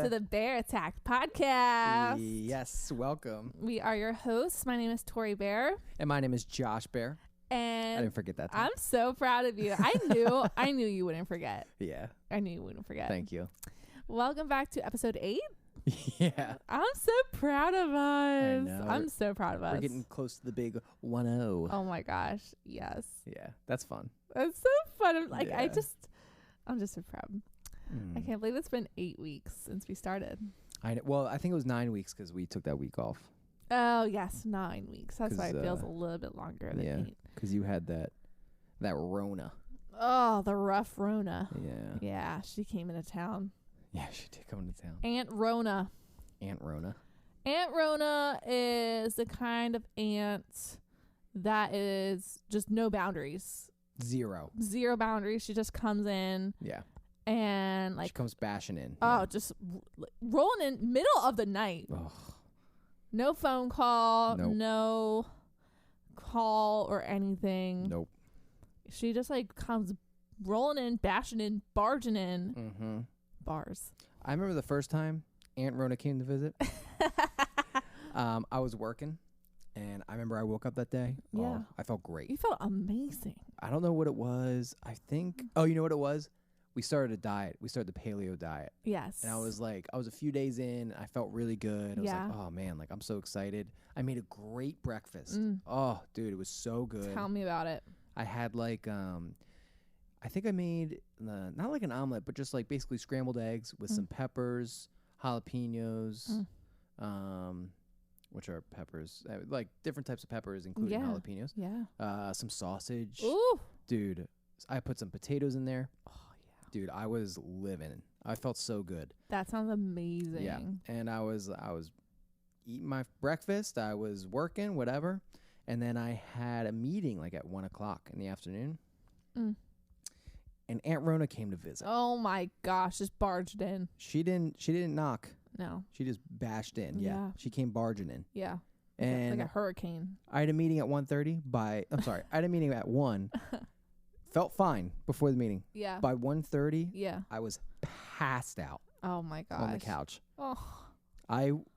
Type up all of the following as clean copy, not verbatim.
to the Bair Attack podcast. Yes, welcome. We are your hosts. My name is Tori Bair. And my name is Josh Bair. And I didn't forget that time. I'm so proud of you. I knew you wouldn't forget. Yeah. I knew you wouldn't forget. Thank you. Welcome back to episode 8. Yeah. I'm so proud of us. I know. I'm so proud of us. We're getting close to the big 1-0. Oh my gosh. Yes. Yeah, that's fun. That's so fun. I'm Yeah. I'm just so proud. I can't believe it's been 8 weeks since we started. Well, I think it was 9 weeks because we took that week off. Oh, yes. 9 weeks. That's why it 'Cause, feels a little bit longer than 8. Because you had that RONA. Oh, the rough Rona. Yeah. Yeah, she came into town. Yeah, she did come to town. Aunt Rona. Aunt Rona. Aunt Rona is the kind of aunt that is just no boundaries. Zero Boundaries. She just comes in. Yeah. And She comes bashing in. just rolling in middle of the night. Oh. No phone call. Nope. No call or anything. Nope. She just comes rolling in, bashing in, barging in. Mm-hmm. Bars. I remember the first time Aunt Rona came to visit. I was working, and I remember I woke up that day. Yeah. Oh, I felt great. You felt amazing. I don't know what it was. I think, you know what it was? We started a diet. We started the paleo diet. Yes. And I was a few days in. I felt really good. I was Yeah. like, oh, man, I'm so excited. I made a great breakfast. Mm. Oh, dude, it was so good. Tell me about it. I had I think I made not like an omelet, but just basically scrambled eggs with some peppers, jalapenos, which are peppers, different types of peppers, including jalapenos. Yeah. Some sausage. Ooh. Dude, I put some potatoes in there. Oh, yeah. Dude, I was living. I felt so good. That sounds amazing. Yeah. And I was eating my breakfast. I was working, whatever. And then I had a meeting at 1:00 in the afternoon. Mm. And Aunt Rona came to visit. Oh my gosh, just barged in. She didn't knock. No. She just bashed in. Yeah. Yeah. She came barging in. Yeah. And like a hurricane. I had a meeting at 1:30 I had a meeting at 1. Felt fine before the meeting. Yeah. By 1:30, Yeah. I was passed out Oh my gosh. on the couch. Oh.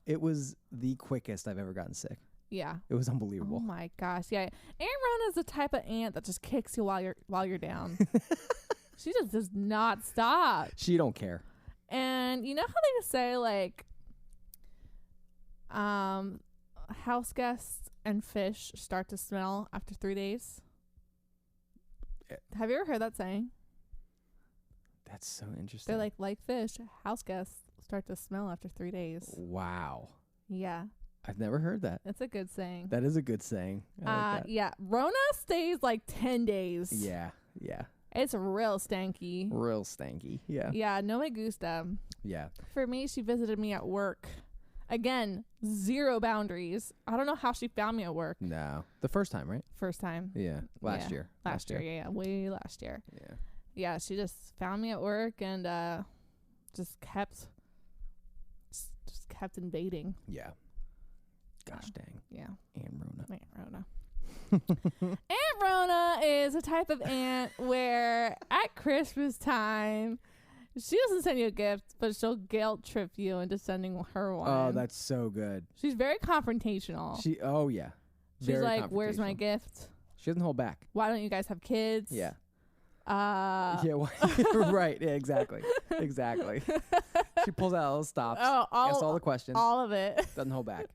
It was the quickest I've ever gotten sick. Yeah. It was unbelievable. Oh my gosh. Yeah. Aunt Rona's the type of aunt that just kicks you while you're down. She just does not stop. She don't care. And you know how they just say house guests and fish start to smell after 3 days? Have you ever heard that saying? That's so interesting. They're like fish, house guests start to smell after 3 days. Wow. Yeah. I've never heard that. That's a good saying. That is a good saying. I like that. Yeah. Rona stays 10 days. Yeah. Yeah. It's real stanky. Real stanky. Yeah. Yeah, no me gusta. Yeah. For me, she visited me at work. Again, 0 boundaries. I don't know how she found me at work. No. The first time, right? First time. Yeah. Last year. Last year. Yeah. Way last year. Yeah. Yeah, she just found me at work and just kept invading. Yeah. Gosh dang. Yeah. Aunt Rona. Aunt Rona. Aunt Rona is a type of aunt where at Christmas time, she doesn't send you a gift, but she'll guilt trip you into sending her one. Oh, that's so good. She's very confrontational. Oh yeah. She's Very like, "Where's my confrontational. gift? She doesn't hold back. Why don't you guys have kids?" Yeah. Yeah. Right. Yeah, exactly. Exactly. She pulls out all the stops. Oh, asks all the questions. all of it. Doesn't hold back.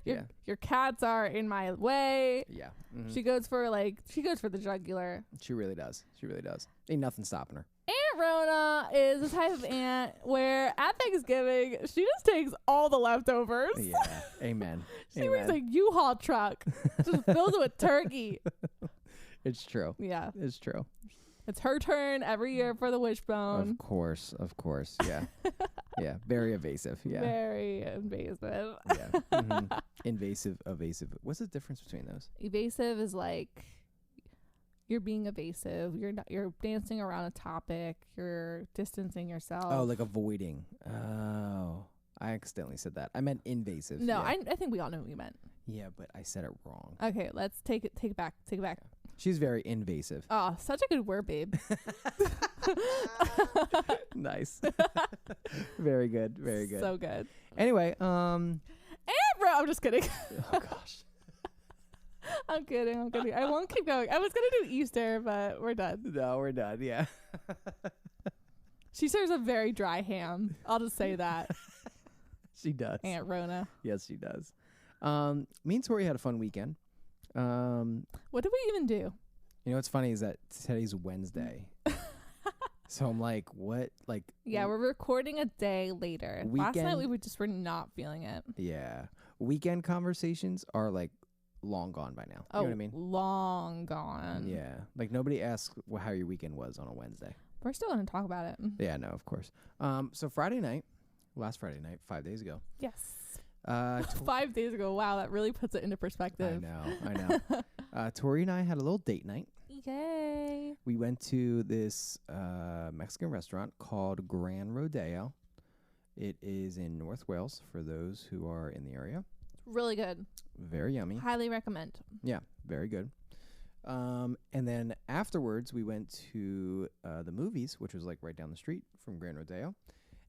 Your cats are in my way. Yeah. Mm-hmm. She goes for the jugular. She really does. She really does. Ain't nothing stopping her. Aunt Rona is the type of aunt where at Thanksgiving she just takes all the leftovers. Yeah. Amen. She brings a U-Haul truck, just fills it with turkey. It's true. Yeah, It's true. it's her turn every year for the wishbone. Of course. Yeah. Yeah. Very evasive. Yeah. Very invasive. Yeah. Mm-hmm. Invasive, evasive. What's the difference between those? Evasive is you're being evasive. You're dancing around a topic. You're distancing yourself. Oh, like avoiding. Oh, I accidentally said that. I meant invasive. No, yeah. I think we all know what you meant. Yeah, but I said it wrong. Okay, let's take it back. She's very invasive. Oh, such a good word, babe. Nice. Very good. Very good. So good. Anyway, And bro, I'm just kidding. oh gosh. I'm kidding. I won't keep going. I was gonna do Easter, but we're done. No, we're done. Yeah. She serves a very dry ham. I'll just say that. She does. Aunt Rona. Yes, she does. Me and Tori had a fun weekend. What did we even do? You know what's funny is that today's Wednesday. So I'm like, what? Like, Yeah, we're recording a day later. Last night Weekend- we were not feeling it. yeah. Weekend conversations are like long gone by now. You know what I mean? Long gone. Yeah. Like nobody asks how your weekend was on a Wednesday. We're still going to talk about it. Yeah, no, of course. So last Friday night, 5 days ago. Yes. 5 days ago. Wow, that really puts it into perspective. I know. Tori and I had a little date night. Yay. We went to this Mexican restaurant called Gran Rodeo. It is in North Wales for those who are in the area. Really good. Very yummy. Highly recommend. Yeah, very good. And then afterwards, we went to the movies, which was like right down the street from Gran Rodeo.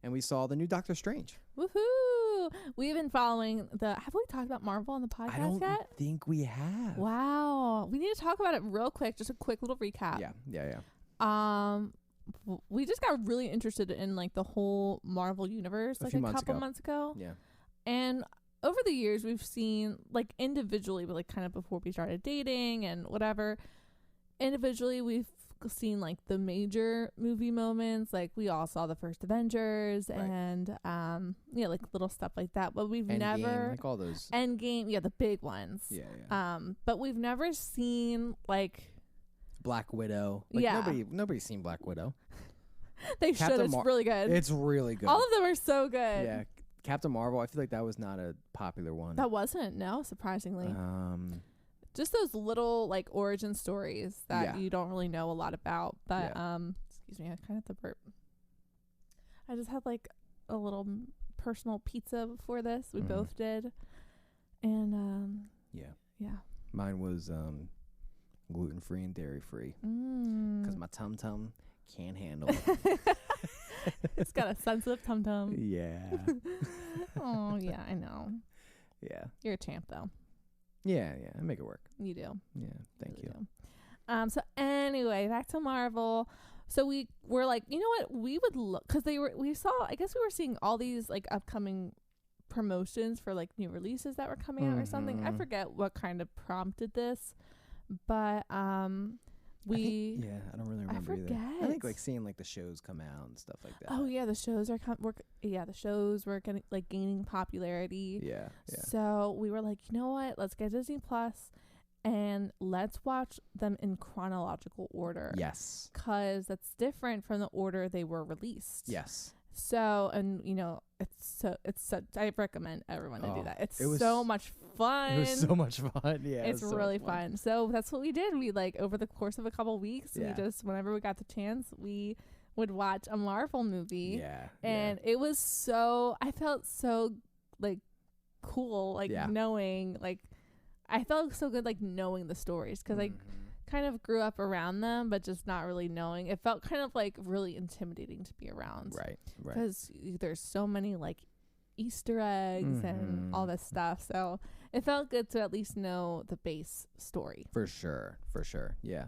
And we saw the new Doctor Strange. Woohoo! We've been following have we talked about Marvel on the podcast I don't yet? think we have. Wow. We need to talk about it real quick. Just a quick little recap. Yeah. We just got really interested in like the whole Marvel universe A like few a months couple ago. months ago. Yeah. And over the years we've seen like individually, but like kind of before we started dating and whatever, individually we've seen like the major movie moments. Like we all saw the first Avengers Right. and yeah, like little stuff like that. But we've Endgame, never like all those. Endgame, yeah, the big ones. Yeah. But we've never seen like Black Widow. Like Yeah. Nobody's seen Black Widow. they Captain should. It's really good. It's really good. All of them are so good. Yeah. Captain Marvel, I feel like that was not a popular one. That wasn't, no, surprisingly. Just those little like origin stories that Yeah. you don't really know a lot about. But Yeah. excuse me, I kind of had to burp. I just had like a little personal pizza before this. We Mhm. both did. And yeah. Mine was gluten-free and dairy-free Mm. because my tum-tum can't handle it. It's got a sensitive tum tum. Yeah. Oh yeah, I know. Yeah. You're a champ though. Yeah, I make it work. You do. Yeah, thank Really you. do. So anyway, back to Marvel. So we were like, you know what? We would look because we saw. I guess we were seeing all these like upcoming promotions for like new releases that were coming out or something. I Mhm. forget what kind of prompted this, but I don't really remember either. I think like seeing like the shows come out and stuff like that. Oh yeah, the shows are the shows were getting like gaining popularity. Yeah. So we were like, you know what? Let's get Disney Plus and let's watch them in chronological order. Yes. 'Cause that's different from the order they were released. Yes. So, and you know, it's so I recommend everyone to do that. it was so much fun. It was so much fun. Yeah. It's it was so really much fun. So that's what we did. We like over the course of a couple weeks, Yeah. we just whenever we got the chance, we would watch a Marvel movie. Yeah. And it was so I felt so like cool, like Yeah. knowing like I felt so good like knowing the stories because I Mhm. kind of grew up around them, but just not really knowing. It felt kind of like really intimidating to be around. Right. Because there's so many like Easter eggs and all Mhm. this stuff. So it felt good to at least know the base story. For sure. Yeah.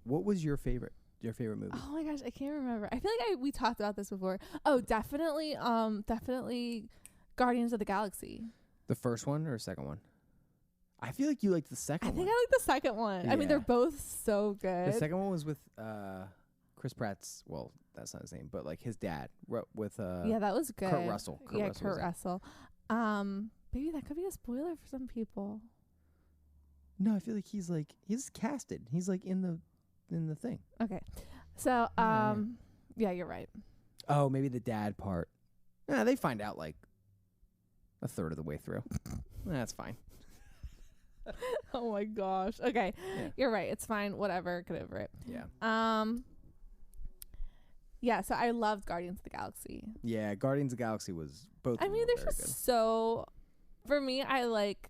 What was your favorite movie? Oh my gosh, I can't remember. I feel like we talked about this before. Oh, definitely Guardians of the Galaxy. The first one or second one? I feel like you liked the second I one. think I like the second one. I mean, they're Yeah. both so good. The second one was with Chris Pratt's. Well, that's not his name, but like his dad. With yeah, that was good. Kurt Russell. Kurt Russell was in it. Russell. Maybe that could be a spoiler for some people. No, I feel like he's casted. He's like in the thing. Okay. So, yeah, you're right. Oh, maybe the dad part. Nah, they find out like a third of the way through. That's fine. Oh my gosh. Okay. Yeah. You're right. It's fine. Whatever. Get over it. Yeah. Yeah, so I loved Guardians of the Galaxy. Yeah, Guardians of the Galaxy was both. I of mean, them were they're very just so for me, I like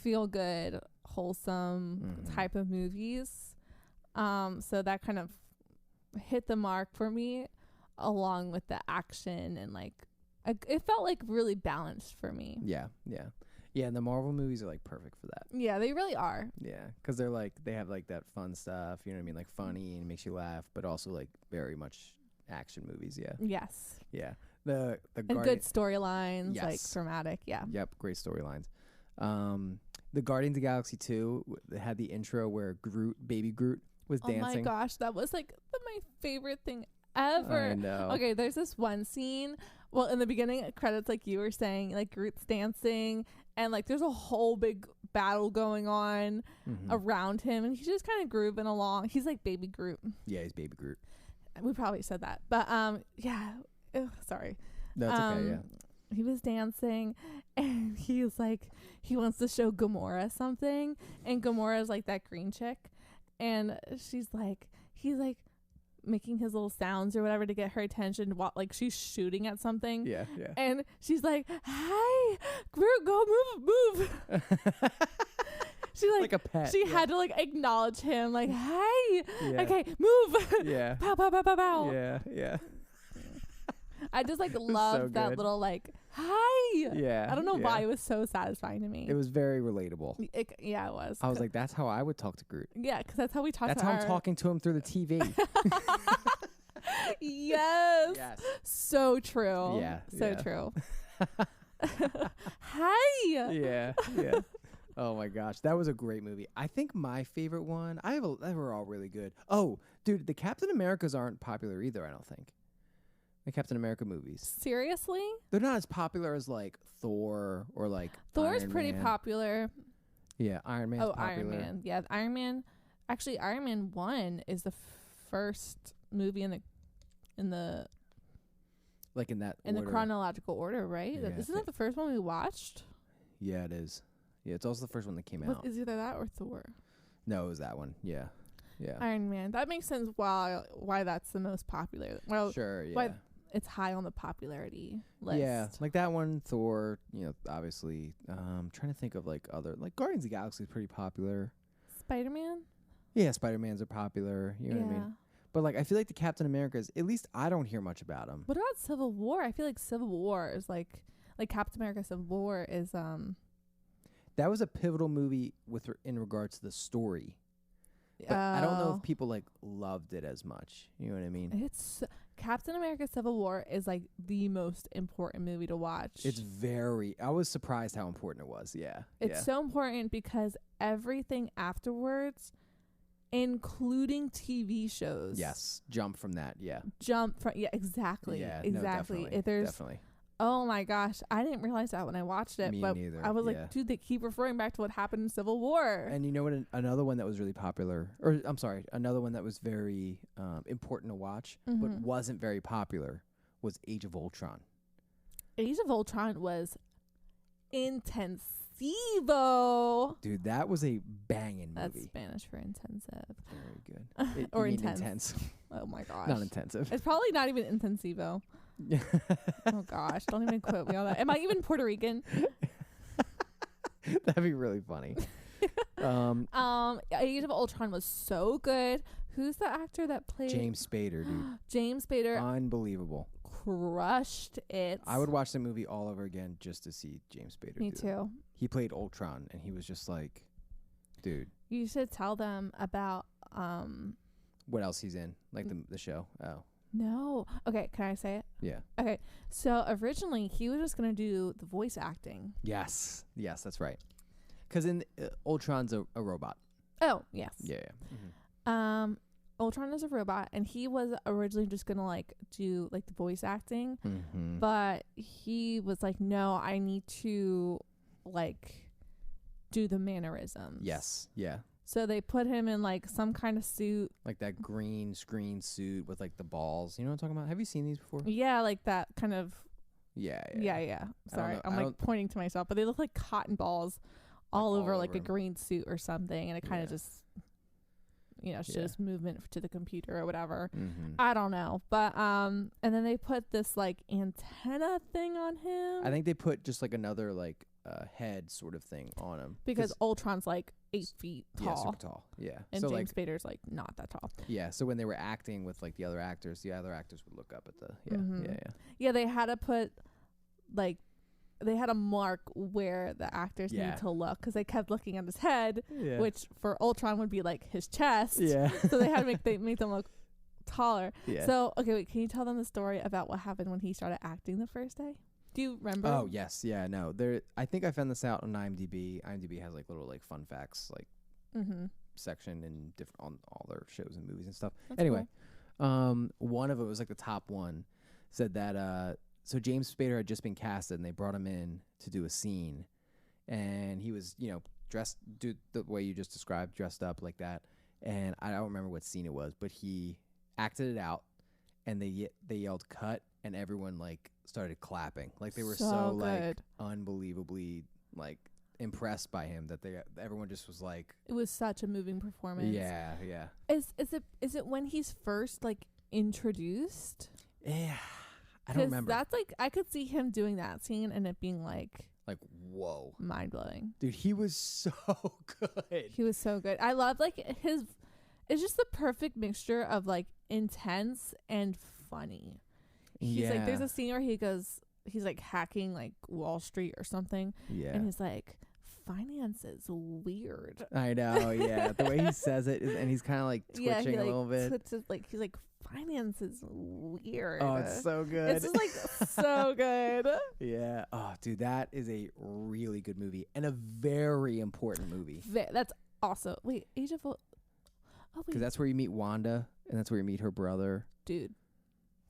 feel good wholesome type of movies. So that kind of hit the mark for me, along with the action, and like it felt like really balanced for me. Yeah, yeah. Yeah, and the Marvel movies are like perfect for that. Yeah, they really are. Yeah, because they're like, they have like that fun stuff, you know what I mean? Like funny and makes you laugh, but also like very much action movies. Yeah. Yes. Yeah. The and good storylines, like dramatic. Yeah. Yep. Great storylines. The Guardians of the Galaxy 2 had the intro where baby Groot was dancing. Oh my gosh, that was like my favorite thing ever. I know. Okay, there's this one scene. Well, in the beginning credits, like you were saying, like Groot's dancing, and like there's a whole big battle going on around him, and he's just kind of grooving along. He's like baby Groot. Yeah, he's baby Groot. We probably said that, but yeah. Ugh, sorry. That's okay. Yeah. He was dancing, and he was like, he wants to show Gamora something, and Gamora's like that green chick, and he's like making his little sounds or whatever to get her attention while like she's shooting at something. Yeah, yeah. And she's like, "Hi, Groot, go move." She like a pet. She had to like acknowledge him, like, "Hi, okay, move." Yeah. Pow pow pow pow pow. Yeah, yeah. I just like love that little like, "Hi." Yeah. I don't know why it was so satisfying to me. It was very relatable. It was. I was like, that's how I would talk to Groot. Yeah, because that's how we talk. That's how I'm talking to him through the TV. Yes. So true. Yeah. So true. Hi. Yeah. Yeah. Oh my gosh, that was a great movie. I think my favorite one. They were all really good. Oh, dude, the Captain Americas aren't popular either. I don't think. The Captain America movies. Seriously? They're not as popular as like Thor or like Thor's Iron pretty Man. popular. Yeah, Iron Man's popular. Iron Man. Yeah, Iron Man. Actually, Iron Man 1 is the first movie in the like in that in order. the chronological order, right? Yeah, Isn't that the first one we watched? Yeah, it is. Yeah, it's also the first one that came out. Is either that or Thor? No, it was that one. Yeah. Yeah. Iron Man. That makes sense why that's the most popular. Well, sure, yeah. Why it's high on the popularity list. Yeah, like that one, Thor, obviously. Trying to think of like other, like Guardians of the Galaxy is pretty popular. Spider-Man? Yeah, Spider-Mans are popular. You know what I mean? But like, I feel like the Captain Americas, at least I don't hear much about them. What about Civil War? I feel like Civil War is like Captain America Civil War is That was a pivotal movie in regards to the story. But I don't know if people like loved it as much. You know what I mean? It's Captain America Civil War is like the most important movie to watch. I was surprised how important it was. Yeah. It's so important because everything afterwards, including TV shows. Yes. Jump from that. Yeah. Exactly. Yeah. Exactly. No, definitely. Oh my gosh, I didn't realize that when I watched it. Me but neither. I was like, dude, they keep referring back to what happened in Civil War. And you know what? Another one that was really popular, or I'm sorry, another one that was very important to watch, but wasn't very popular, was Age of Ultron. Age of Ultron was intensivo. Dude, that was a banging movie. That's Spanish for intensive. Very good. Or intense. Oh my gosh. Not intensive. It's probably not even intensivo. Oh gosh, don't even quote me on that. Am I even Puerto Rican? That'd be really funny. Age of Ultron was so good. Who's the actor that played James Spader, dude? James Spader. Unbelievable. Crushed it. I would watch the movie all over again just to see James Spader. Me too. He played Ultron and he was just like, dude. You should tell them about what else he's in, like the show. Oh. No. Okay, can I say it? Yeah. Okay. So originally he was just going to do the voice acting. Yes. Yes, that's right. Cuz in Ultron's a robot. Oh, yes. Yeah. Mm-hmm. Ultron is a robot, and he was originally just going to like do like the voice acting, but he was like, "No, I need to like do the mannerisms." Yes. Yeah. So they put him in like some kind of suit, like that green screen suit with like the balls. You know what I'm talking about? Have you seen these before? Yeah, like that kind of. Yeah. Sorry, I'm like pointing to myself, but they look like cotton balls all over like a green suit or something, and it kind of just, shows movement to the computer or whatever. I don't know, but and then they put this like antenna thing on him. I think they put just like another like head sort of thing on him because Ultron's like 8 feet tall. Yeah, super tall. Yeah, and so James Spader's like not that tall. Yeah, so when they were acting with like the other actors would look up at the Yeah, they had to put like they had a mark where the actors need to look because they kept looking at his head, which for Ultron would be like his chest. Yeah, so they had to make them look taller. Yeah. So okay, wait, can you tell them the story about what happened when he started acting the first day? Do you remember? Oh yes, yeah, no. There, I think I found this out on IMDb. IMDb has like little like fun facts like section and different on all their shows and movies and stuff. That's anyway, one of it was like the top one said that so James Spader had just been casted and they brought him in to do a scene, and he was dressed the way you just described, dressed up like that. And I don't remember what scene it was, but he acted it out, and they yelled cut, and everyone like started clapping, like they were so like unbelievably like impressed by him that everyone just was like, it was such a moving performance. Yeah. Is it when he's first like introduced? Yeah, I don't remember. That's like I could see him doing that scene and it being like whoa, mind blowing. Dude, he was so good. He was so good. I love like it's just the perfect mixture of like intense and funny. He's like, there's a scene where he's like hacking like Wall Street or something. Yeah. And he's like, finance is weird. I know, yeah. The way he says it and he's kind of like twitching a little bit. He's like, finance is weird. Oh, it's so good. It's just like so good. Yeah. Oh, dude, that is a really good movie and a very important movie. That's also Age of because that's where you meet Wanda and that's where you meet her brother. Dude.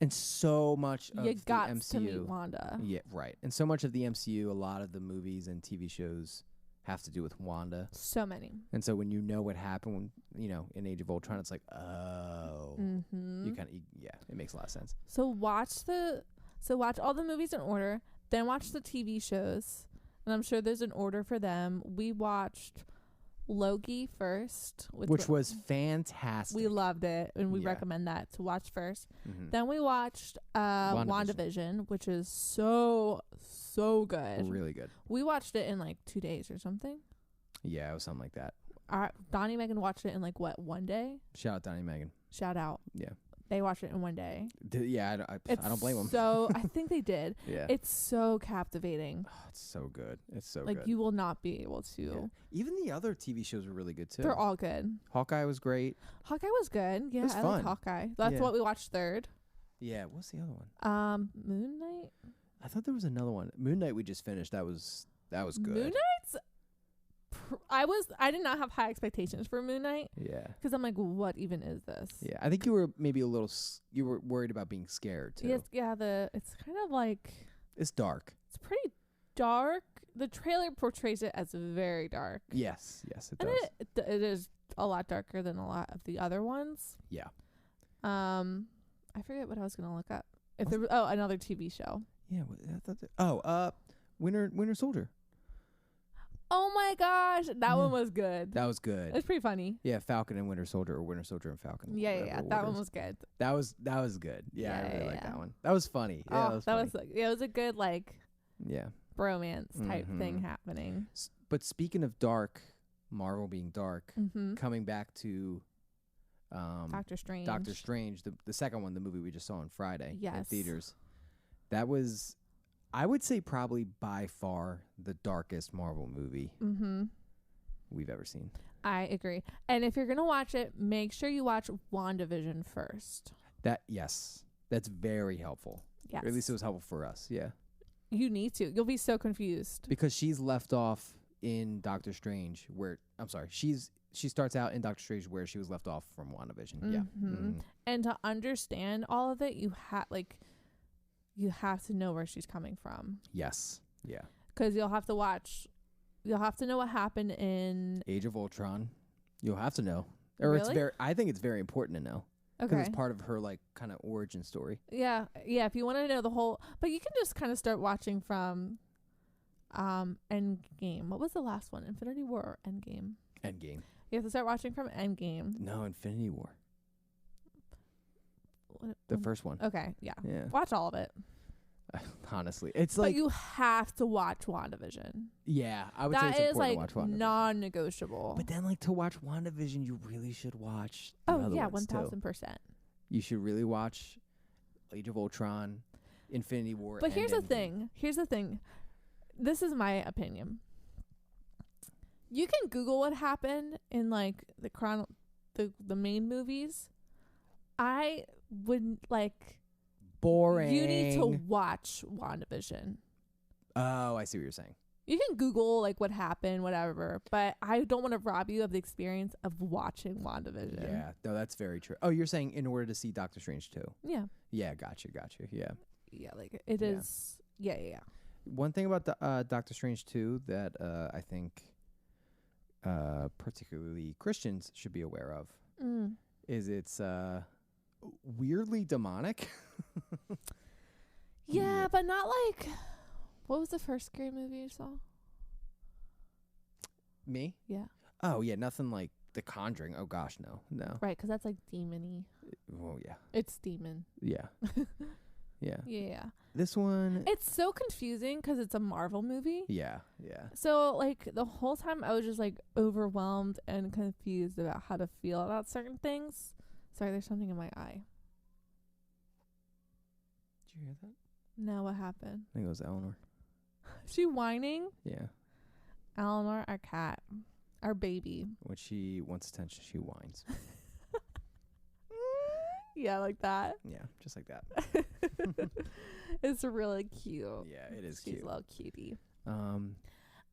And so much of the MCU. To meet Wanda. Yeah, right. And so much of the MCU, a lot of the movies and TV shows have to do with Wanda. So many. And so when you know what happened when, in Age of Ultron, it's like, oh. You it makes a lot of sense. So watch all the movies in order, then watch the TV shows. And I'm sure there's an order for them. We watched Loki first, which was fantastic. We loved it, and we recommend that to watch first. Then we watched WandaVision, which is so good, really good. We watched it in like 2 days or something. Yeah, it was something like that. Donnie and Megan watched it in like what, 1 day? Shout out Donnie and Megan. Shout out. Yeah. They watched it in 1 day. I don't blame them. So I think they did. Yeah. It's so captivating. Oh, it's so good. It's so good. Like you will not be able to. Yeah. Even the other TV shows were really good too. They're all good. Hawkeye was great. Hawkeye was good. Yeah, it was fun. Like Hawkeye. That's what we watched third. Yeah. What's the other one? Moon Knight. I thought there was another one. Moon Knight we just finished. That was good. Moon Knight's. I did not have high expectations for Moon Knight. Yeah. Because I'm like, what even is this? Yeah, I think you were maybe you were worried about being scared too. Yes, yeah. It's kind of like. It's dark. It's pretty dark. The trailer portrays it as very dark. Yes, it does. And it is a lot darker than a lot of the other ones. Yeah. I forget what I was gonna look up. If there was another TV show. Yeah, I thought Winter Soldier. Oh my gosh, that one was good. That was good. It's pretty funny. Yeah, Falcon and Winter Soldier, or Winter Soldier and Falcon. Yeah. That one was good. That was good. Yeah, I really like that one. That was funny. Yeah, it was a good bromance type thing happening. But speaking of dark, Marvel being dark, coming back to Doctor Strange. Doctor Strange, the second one, the movie we just saw on Friday in theaters. That was, I would say, probably by far the darkest Marvel movie we've ever seen. I agree. And if you're going to watch it, make sure you watch WandaVision first. That's very helpful. Yes. Or at least it was helpful for us. Yeah. You need to. You'll be so confused. Because she's left off in Doctor Strange she starts out in Doctor Strange where she was left off from WandaVision. Yeah. And to understand all of it, you have to know where she's coming from. Yes. Yeah. Because you'll have to know what happened in Age of Ultron. You'll have to know. Or really? I think it's very important to know. Okay. Because it's part of her kind of origin story. Yeah. Yeah. If you want to know the whole, but you can just kind of start watching from Endgame. What was the last one? Infinity War or Endgame? Endgame. You have to start watching from Endgame. No, Infinity War. The first one. Okay, yeah. Yeah. Watch all of it. Honestly, it's But like you have to watch WandaVision. yeah, I would say That it's is important like to watch WandaVision. non-negotiable. But then, like, to watch WandaVision, you really should watch the Oh other yeah, ones, too. 1000%. You should really watch Age of Ultron, Infinity War. But and here's the Endgame. thing. Here's the thing. This is my opinion. You can Google what happened in like the main movies. I would like Boring. you need to watch WandaVision. Oh, I see what you're saying. You can Google like what happened, whatever, but I don't want to rob you of the experience of watching WandaVision. Yeah, no, that's very true. Oh, you're saying in order to see Doctor Strange too? Yeah. Yeah, gotcha. Yeah. Yeah, like it Yeah. is. Yeah. One thing about the, Doctor Strange 2 that I think particularly Christians should be aware of is it's weirdly demonic. Yeah, but not like. What was the first scary movie you saw? Me? Yeah. Oh, yeah, nothing like The Conjuring. Oh, gosh, no. Right, because that's like demon-y. Oh, yeah. It's demon. Yeah. Yeah. Yeah. This one. It's so confusing because it's a Marvel movie. Yeah. So, like, the whole time I was just, like, overwhelmed and confused about how to feel about certain things. Sorry, there's something in my eye. Did you hear that? No, what happened? I think it was Eleanor. Is she whining? Yeah. Eleanor, our cat. Our baby. When she wants attention, she whines. Yeah, like that. Yeah, just like that. It's really cute. Yeah, it is She's cute. a little cutie.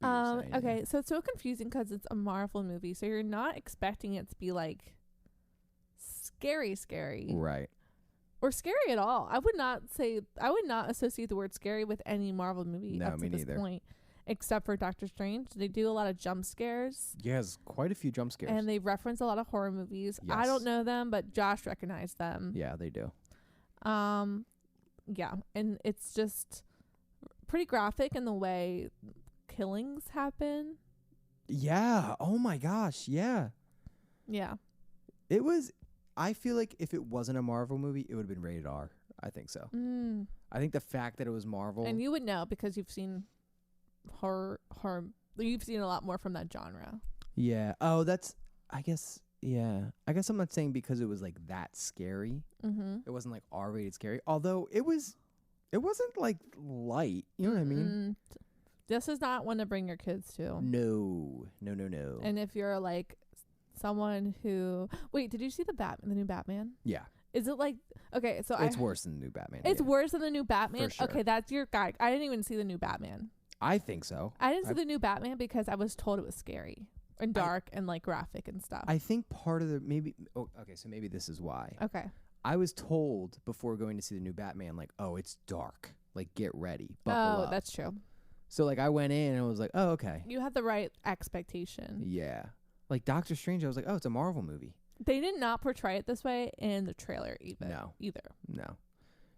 Okay. So it's so confusing because it's a Marvel movie, so you're not expecting it to be like scary, Right. or scary at all. I would not associate the word scary with any Marvel movie No, up to me this neither. point, except for Doctor Strange. They do a lot of jump scares. Yes, quite a few jump scares. And they reference a lot of horror movies. I Yes. don't know them, but Josh recognized them. Yeah, they do. Yeah, and it's just pretty graphic in the way killings happen. Yeah. Oh my gosh. Yeah. Yeah. It was. I feel like if it wasn't a Marvel movie, it would have been rated R. I think so. I think the fact that it was Marvel. And you would know because you've seen horror. You've seen a lot more from that genre. Yeah. Oh, that's. I guess. Yeah. I guess I'm not saying because it was like that scary. Mm-hmm. It wasn't like R-rated scary. Although it was. It wasn't like light. You know what I mean? This is not one to bring your kids to. No. And if you're like someone who did you see the new Batman? Yeah. Is it like okay? So It's worse than the new Batman. It's yeah. worse than the new Batman. For sure. Okay, that's your guy. I didn't even see the new Batman. I think so. I didn't see the new Batman because I was told it was scary and dark and like graphic and stuff. I think part of the maybe. Oh, okay. So maybe this is why. Okay. I was told before going to see the new Batman, like, oh, it's dark. Like, get ready. Buckle up. That's true. So, like, I went in and I was like, oh, okay. You had the right expectation. Yeah. Like, Doctor Strange, I was like, oh, it's a Marvel movie. They did not portray it this way in the trailer either. No.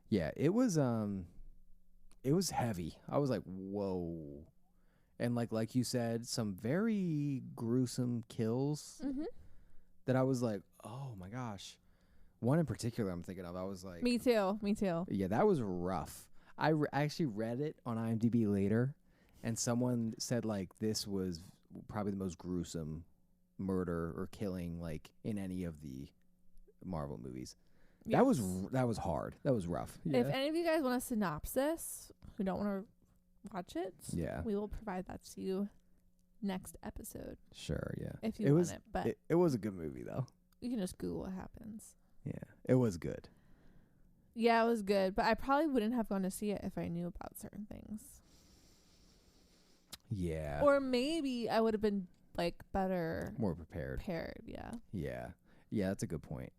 Yeah, it was heavy. I was like, whoa. And, like you said, some very gruesome kills that I was like, oh, my gosh. One in particular I'm thinking of, I was like... Me too. Yeah, that was rough. I actually read it on IMDb later, and someone said, like, this was probably the most gruesome murder or killing, like, in any of the Marvel movies. Yes. That was hard. That was rough. Yeah. If any of you guys want a synopsis, who don't want to watch it, we will provide that to you next episode. Sure, yeah. If you want it. But it was a good movie, though. You can just Google what happens. Yeah, it was good. Yeah, it was good, but I probably wouldn't have gone to see it if I knew about certain things. Yeah. Or maybe I would have been like more prepared. Yeah, that's a good point.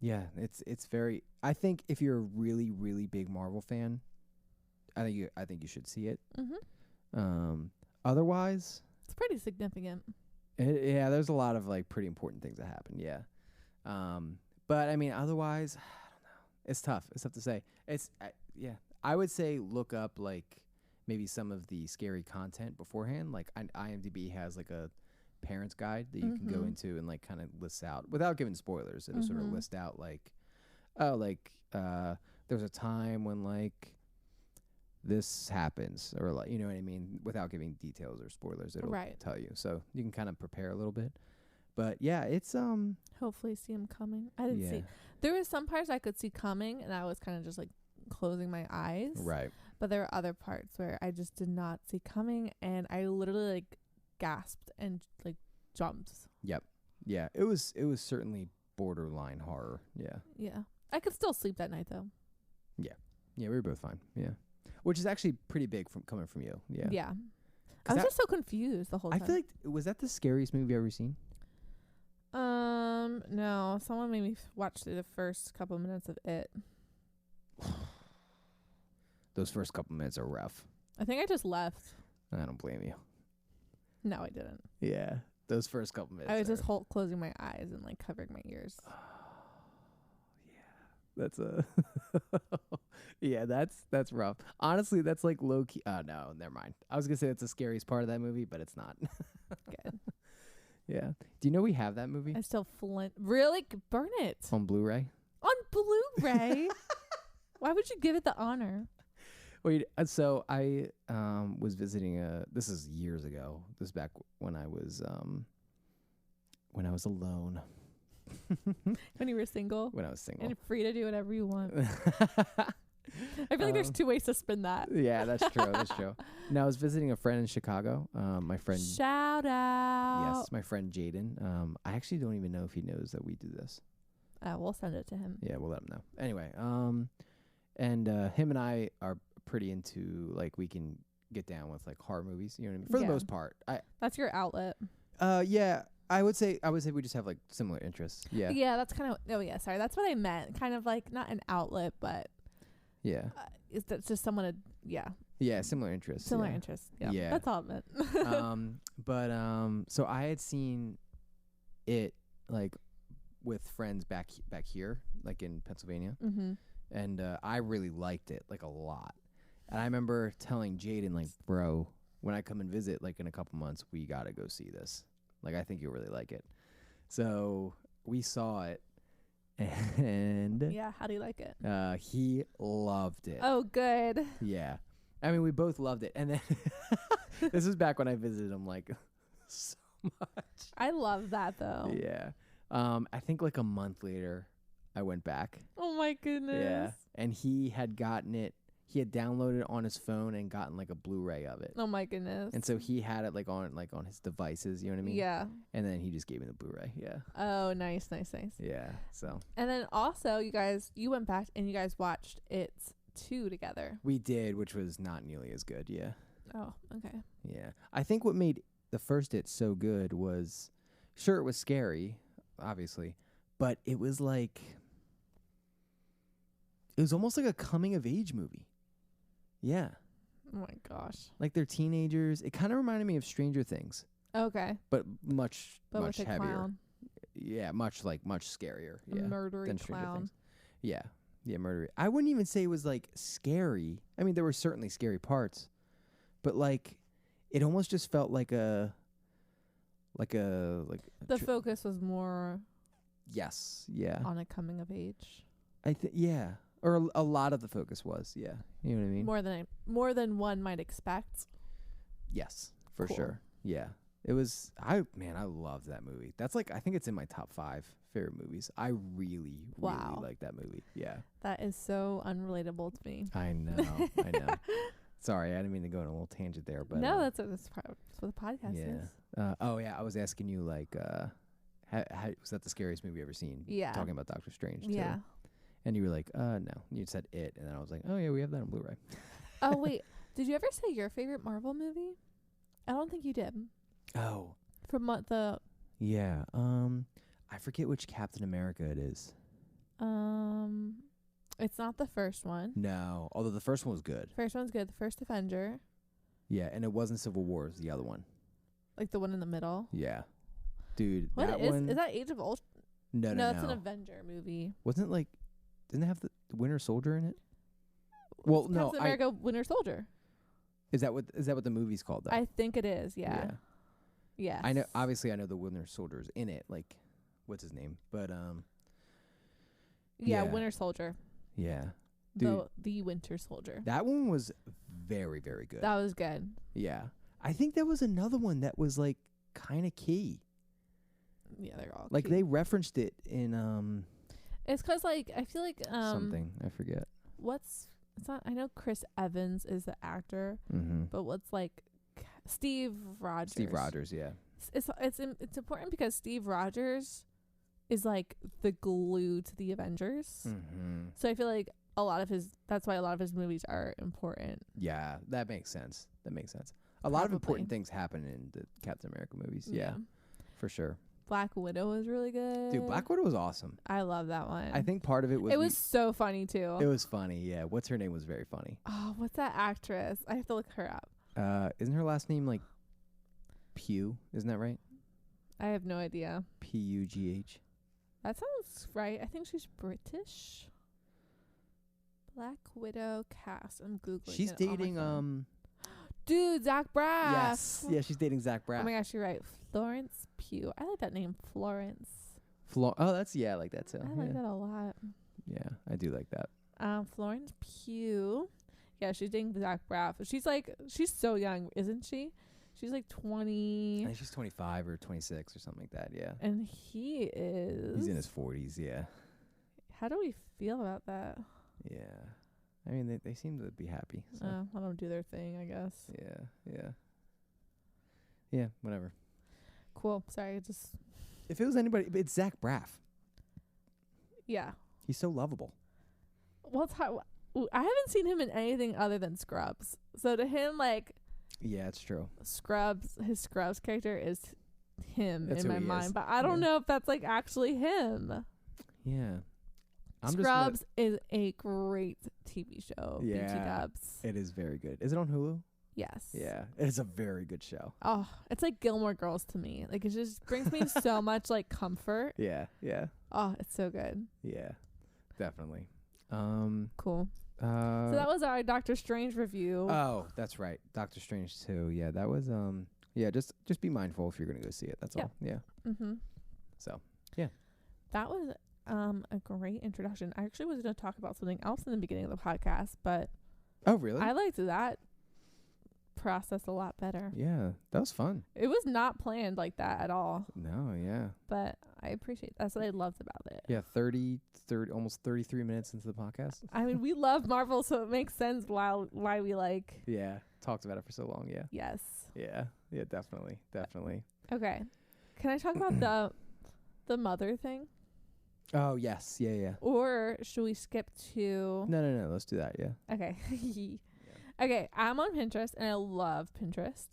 Yeah, it's very. I think if you're a really, really big Marvel fan, I think you should see it. Otherwise, it's pretty significant. There's a lot of like pretty important things that happen. Yeah. But I mean, otherwise, I don't know. It's tough. It's tough to say. I would say look up like maybe some of the scary content beforehand. Like IMDb has like a parent's guide that you can go into and like kind of list out without giving spoilers. It'll sort of list out like, oh, like there was a time when like this happens, or like, you know what I mean, without giving details or spoilers, it'll tell you, so you can kind of prepare a little bit. But yeah, it's hopefully see him coming. I didn't see. There was some parts I could see coming, and I was kind of just like closing my eyes. Right. But there were other parts where I just did not see coming, and I literally like gasped and like jumped. Yep. Yeah. It was certainly borderline horror. Yeah. Yeah. I could still sleep that night though. Yeah. Yeah, we were both fine. Yeah. Which is actually pretty big from coming from you. Yeah. Yeah. I was just so confused the whole time. I feel like was that the scariest movie you've ever seen? No. Someone made me watch through the first couple minutes of it. Those first couple minutes are rough. I think I just left. I don't blame you. No, I didn't. Yeah. Those first couple minutes. I was just closing my eyes and like covering my ears. Yeah. That's a yeah, that's rough. Honestly, that's like low key. Oh no, never mind. I was gonna say it's the scariest part of that movie, but it's not. Good. Yeah. Do you know we have that movie? I still really burn it On Blu-ray? on Blu-ray. Why would you give it the honor? Wait, so I was visiting this is years ago. This is back when I was alone. When you were single? When I was single. And free to do whatever you want. I feel like there's two ways to spin that. Yeah, that's true. That's true. No, I was visiting a friend in Chicago. My friend. Shout out. Yes, my friend Jaden. I actually don't even know if he knows that we do this. We'll send it to him. Yeah, we'll let him know. Anyway, and him and I are pretty into, like, we can get down with like horror movies. You know what I mean? For the most part. That's your outlet. Yeah. I would say we just have like similar interests. Yeah. Yeah, that's kind of. Oh yeah, sorry. That's what I meant. Kind of like not an outlet, but. Yeah. Is that just someone? Yeah. Yeah, similar interests. Similar interests. Yeah. Yeah. That's all it meant. So I had seen it like with friends back here, like in Pennsylvania, and I really liked it like a lot. And I remember telling Jaden, like, bro, when I come and visit, like in a couple months, we gotta go see this. Like, I think you'll really like it. So we saw it, and yeah, how do you like it? He loved it. Oh, good. Yeah, I mean, we both loved it. And then this is back when I visited him, like, so much. I love that though. Yeah. I think like a month later, I went back. Oh my goodness. Yeah, and he had gotten it. He had downloaded it on his phone and gotten like a Blu-ray of it. Oh my goodness. And so he had it like on his devices, you know what I mean? Yeah. And then he just gave me the Blu-ray. Yeah. Oh, nice. Yeah. So. And then also you went back and you guys watched It 2 together. We did, which was not nearly as good. Yeah. Oh, okay. Yeah. I think what made the first It so good was, sure, it was scary, obviously, but it was like, it was almost like a coming of age movie. Yeah. Oh my gosh. Like they're teenagers. It kind of reminded me of Stranger Things. Okay. But much with a heavier. Clown. Yeah, much scarier. A yeah. murdery than Stranger clown. Things. Yeah. Yeah, murdery. I wouldn't even say it was like scary. I mean, there were certainly scary parts, but like it almost just felt like the focus was more yes, yeah. on a coming of age. I think yeah. Or a lot of the focus was, yeah. You know what I mean? More than one might expect. Yes, for Cool. sure. Yeah. It was I loved that movie. That's like I think it's in my top 5 favorite movies. I really like that movie. Yeah. That is so unrelatable to me. I know. Sorry, I didn't mean to go on a little tangent there, but no, that's what the podcast is. Oh yeah, I was asking you like was that the scariest movie you ever seen? Yeah. Talking about Doctor Strange too. Yeah. And you were like, no. You said It, and then I was like, oh yeah, we have that on Blu-ray. Oh wait, did you ever say your favorite Marvel movie? I don't think you did. Oh. From what the? Yeah. I forget which Captain America it is. It's not the first one. No, although the first one was good. First one's good. The first Avenger. Yeah, and it wasn't Civil War. It was the other one. Like the one in the middle. Yeah, dude. What that is? one, Is that Age of Ultron? No, it's an Avenger movie. Wasn't it like? Didn't it have the Winter Soldier in it? Well, no. Captain America: Winter Soldier. Is that what the movie's called? Though? I think it is. Yeah. Yes. I know. Obviously, I know the Winter Soldier's in it. Like, what's his name? But Yeah, Winter Soldier. Yeah. The Winter Soldier. That one was very, very good. That was good. Yeah. I think there was another one that was like kind of key. Yeah, they're all like cute. they referenced it in It's because like I feel like something. I forget. It's not. I know Chris Evans is the actor, Mm-hmm. but what's like Steve Rogers. Steve Rogers, yeah. It's important because Steve Rogers is like the glue to the Avengers. Mm-hmm. So I feel like that's why a lot of his movies are important. Yeah, that makes sense. A lot of Probably. important things happen in the Captain America movies. Yeah, for sure. Black Widow was really good. Dude, Black Widow was awesome. I love that one. I think part of it was... It was so funny, too. It was funny, yeah. What's her name was very funny. Oh, what's that actress? I have to look her up. Isn't her last name, like, Pugh? Isn't that right? I have no idea. P-U-G-H. That sounds right. I think she's British. Black Widow cast. I'm Googling She's it on my dating, phone. Dude, Zach Braff. Yes. Yeah, she's dating Zach Braff. Oh, my gosh, you're right. Florence Pugh. I like that name, Florence. I like that too. I like that a lot. Yeah, I do like that. Florence Pugh. Yeah, she's dating Zach Braff. She's so young, isn't she? She's like 20. I think she's 25 or 26 or something like that, yeah. And he is... He's in his 40s, yeah. How do we feel about that? Yeah. I mean, they seem to be happy. So. I don't do their thing, I guess. Yeah, whatever. Cool. Sorry, If it was anybody, it's Zach Braff. Yeah. He's so lovable. Well, I haven't seen him in anything other than Scrubs. So to him, like... Yeah, it's true. His Scrubs character is him That's in who my he mind. is. But I don't know if that's, like, actually him. Yeah. Scrubs is a great TV show. Yeah. BT Dubs. It is very good. Is it on Hulu? Yes. Yeah. It's a very good show. Oh, it's like Gilmore Girls to me. Like, it just brings me so much, like, comfort. Yeah. Oh, it's so good. Yeah. Definitely. Cool. So that was our Doctor Strange review. Oh, that's right. Doctor Strange 2. Yeah, that was yeah, just be mindful if you're going to go see it. That's all. Yeah. Mhm. So, yeah. That was a great introduction. I actually was going to talk about something else in the beginning of the podcast, but Oh, really? I liked that process a lot better. Yeah, that was fun. It was not planned like that at all, No, yeah. but I appreciate that's what I loved about it. Yeah, 30 almost 33 minutes into the podcast. I mean, we love Marvel, so it makes sense why we like. Yeah, talked about it for so long, yeah. Yes. Yeah, definitely. Okay. Can I talk about the mother thing? Oh, yes. Yeah. Or should we skip to... No, let's do that, yeah. Okay. Okay, I'm on Pinterest, and I love Pinterest.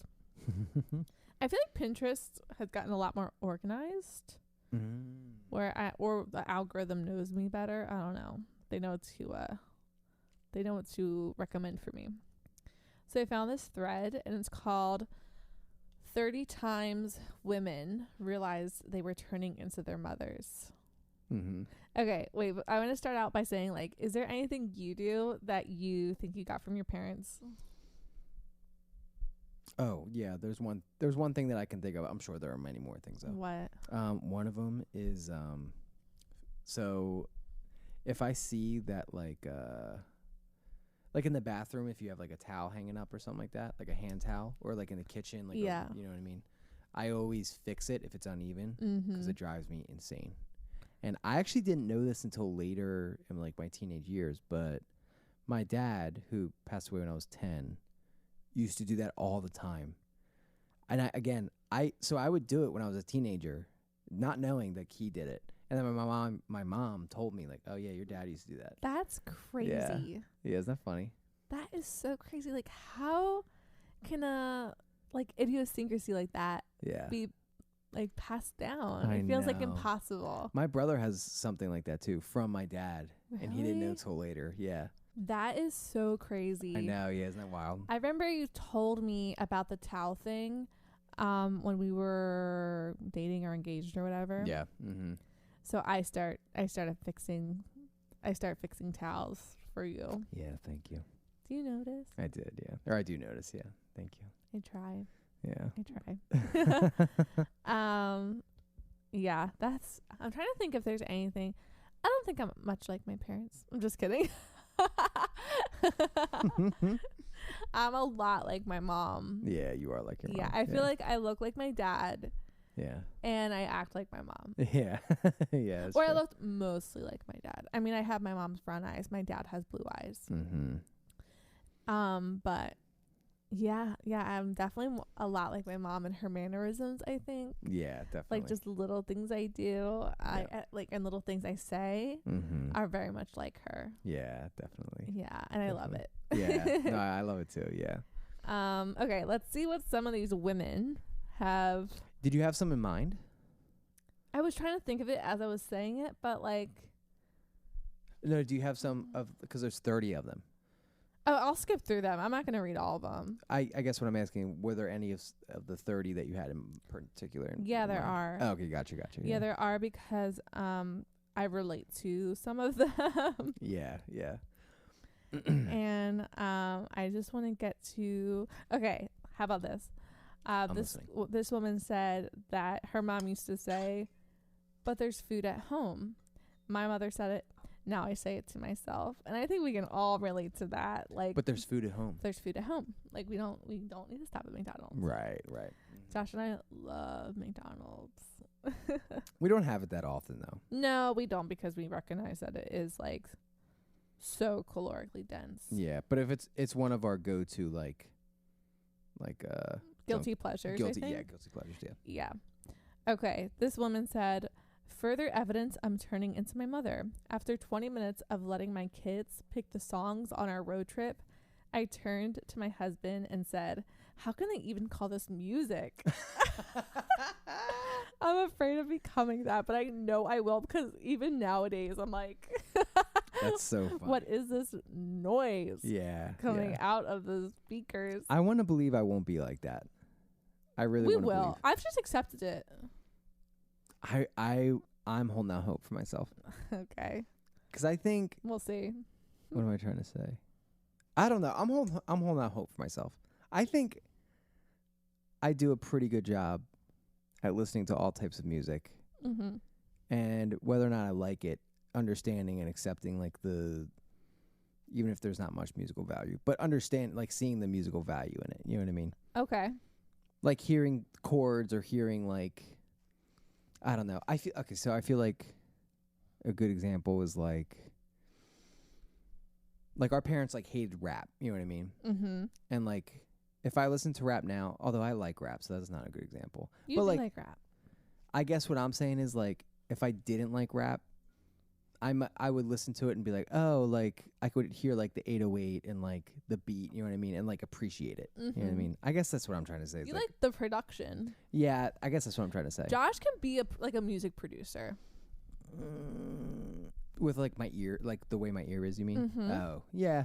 I feel like Pinterest has gotten a lot more organized, or the algorithm knows me better. I don't know. They know what to recommend for me. So I found this thread, and it's called 30 Times Women Realized They Were Turning into Their Mothers. Mm-hmm. Okay, wait, but I want to start out by saying, like, is there anything you do that you think you got from your parents? Oh, yeah, there's one thing that I can think of. I'm sure there are many more things, though. What? One of them is, so if I see that, like in the bathroom, if you have, like, a towel hanging up or something like that, like a hand towel, or, like, in the kitchen, like, yeah. you know what I mean? I always fix it if it's uneven, because it drives me insane. And I actually didn't know this until later in, like, my teenage years, but my dad, who passed away when I was 10, used to do that all the time. And I would do it when I was a teenager, not knowing that he did it. And then my mom told me, like, oh yeah, your dad used to do that. That's crazy. Yeah, isn't that funny? That is so crazy. Like, how can a, like, idiosyncrasy like that be, like, passed down? It feels like impossible. My brother has something like that too from my dad. Really? And he didn't know till later. Yeah. That is so crazy. I know, yeah, isn't that wild? I remember you told me about the towel thing when we were dating or engaged or whatever. Yeah. Mm-hmm. So I start fixing towels for you. Yeah, thank you. Do you notice? I did, yeah. Or I do notice, yeah. Thank you. I try. Yeah. Yeah, I'm trying to think if there's anything. I don't think I'm much like my parents. I'm just kidding. I'm a lot like my mom. Yeah, you are like your mom. Yeah, I feel like I look like my dad. Yeah. And I act like my mom. Yeah. Yeah. Or I looked mostly like my dad. I mean, I have my mom's brown eyes. My dad has blue eyes. But yeah, I'm definitely a lot like my mom in her mannerisms, I think. Yeah, definitely. Like just little things I do, and little things I say are very much like her. Yeah, definitely. Yeah, and I love it. Yeah, no, I love it too. Yeah. Okay, let's see what some of these women have. Did you have some in mind? I was trying to think of it as I was saying it, but like. No, do you have some of, because there's 30 of them. Oh, I'll skip through them. I'm not going to read all of them. I guess what I'm asking, were there any of the 30 that you had in particular? Yeah, there are. Oh, okay, gotcha. Yeah, there are, because I relate to some of them. Yeah. And I just want to get to. Okay, how about this? This woman said that her mom used to say, "But there's food at home." My mother said it. Now I say it to myself, and I think we can all relate to that. Like, but there's food at home. There's food at home. Like we don't need to stop at McDonald's. Right. Josh and I love McDonald's. We don't have it that often though. No, we don't, because we recognize that it is like so calorically dense. Yeah, but if it's one of our go-to like guilty pleasures. Guilty pleasures. Yeah. Okay. This woman said, "Further evidence I'm turning into my mother. After 20 minutes of letting my kids pick the songs on our road trip, I turned to my husband and said, 'How can they even call this music?'" I'm afraid of becoming that, but I know I will, because even nowadays I'm like, that's so funny. What is this noise? Yeah, coming out of the speakers? I want to believe I won't be like that. I really we will. Believe. I've just accepted it. I'm holding out hope for myself. Okay. Because I think we'll see. What am I trying to say? I don't know. I'm holding out hope for myself. I think I do a pretty good job at listening to all types of music, and whether or not I like it, understanding and accepting even if there's not much musical value, but seeing the musical value in it. You know what I mean? Okay. Like hearing chords or hearing I don't know. I feel like a good example is like our parents hated rap. You know what I mean? Mm-hmm. And if I listen to rap now, although I like rap, so that's not a good example. You do like rap. I guess what I'm saying is if I didn't like rap, I would listen to it and be like, oh, I could hear the 808 and the beat, you know what I mean, and appreciate it. You know what I mean? I guess that's what I'm trying to say. You like the production. Yeah, I guess that's what I'm trying to say. Josh can be a music producer. With my ear, the way my ear is, you mean? Mm-hmm. Oh, yeah.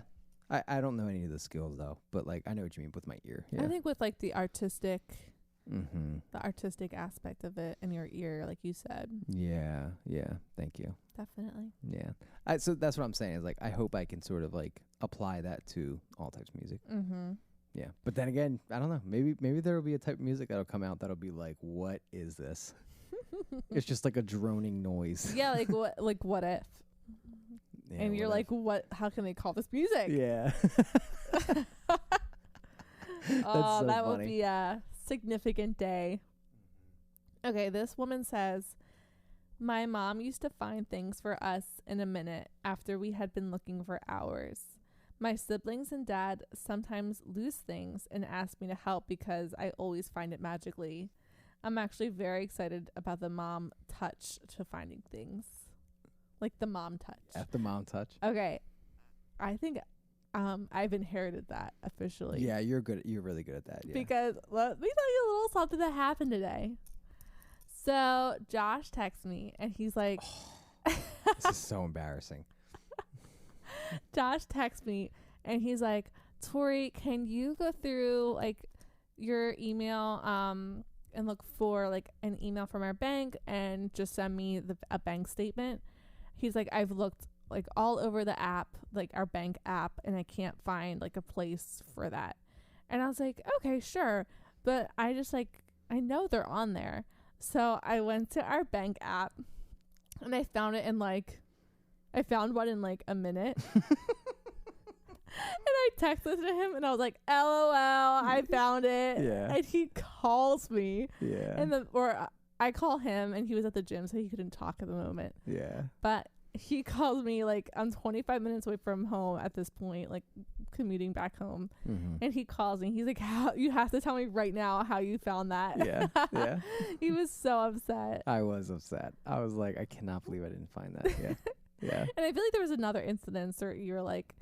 I don't know any of the skills though, but I know what you mean with my ear. Yeah. I think with the artistic aspect of it in your ear, like you said. Yeah. Thank you. Definitely. Yeah. So that's what I'm saying is I hope I can sort of apply that to all types of music. Mm-hmm. Yeah. But then again, I don't know. Maybe there will be a type of music that'll come out that'll be what is this? It's just a droning noise. Yeah. What if? Yeah, and you're what? How can they call this music? Yeah. Oh, so that would be a significant day. Okay, this woman says, "My mom used to find things for us in a minute after we had been looking for hours. My siblings and dad sometimes lose things and ask me to help because I always find it magically. I'm actually very excited about the mom touch to finding things." The mom touch. At the mom touch. Okay. I think I've inherited that officially. Yeah, you're good. You're really good at that. Yeah. Because let me tell you a little something that happened today. So Josh texts me and he's like, this is so embarrassing. Josh texts me and he's like, "Tori, can you go through your email and look for an email from our bank and just send me a bank statement?" He's like, "I've looked all over the app, our bank app, and I can't find a place for that." And I was like, "Okay, sure." But I just I know they're on there. So I went to our bank app and I found it in I found one in a minute. I texted to him and I was like, LOL, I found it. Yeah. And he calls me. Yeah. And I call him and he was at the gym so he couldn't talk at the moment. Yeah. But he calls me like I'm 25 minutes away from home at this point, like commuting back home. Mm-hmm. And he calls me. He's like, you have to tell me right now how you found that. Yeah. Yeah. He was so upset. I was upset. I was like, I cannot believe I didn't find that. Yeah. Yeah. And I feel like there was another incident where you were like,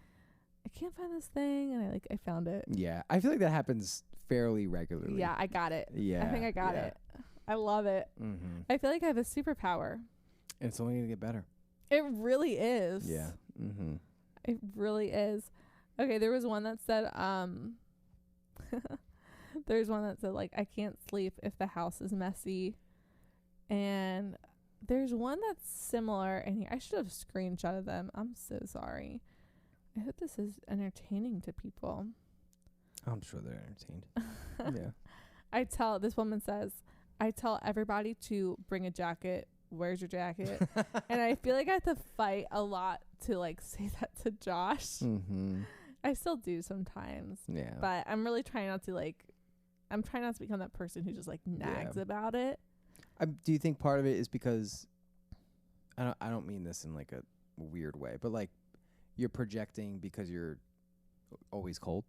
I can't find this thing, and I found it. Yeah. I feel like that happens fairly regularly. Yeah, I got it. Yeah. I think I got it. I love it. Mm-hmm. I feel like I have a superpower. And it's only gonna get better. It really is. Yeah. Mm-hmm. It really is. Okay, there was one that said, there's one that said, like, I can't sleep if the house is messy. And there's one that's similar in here. I should have screenshotted them. I'm so sorry. I hope this is entertaining to people. I'm sure they're entertained. Yeah. This woman says, I tell everybody to bring a jacket. Where's your jacket? And I feel like I have to fight a lot to like say that to Josh. Mm-hmm. I still do sometimes. Yeah. But I'm really trying not to become that person who just like nags about it. Do you think part of it is because I don't mean this in like a weird way, but like you're projecting because you're always cold?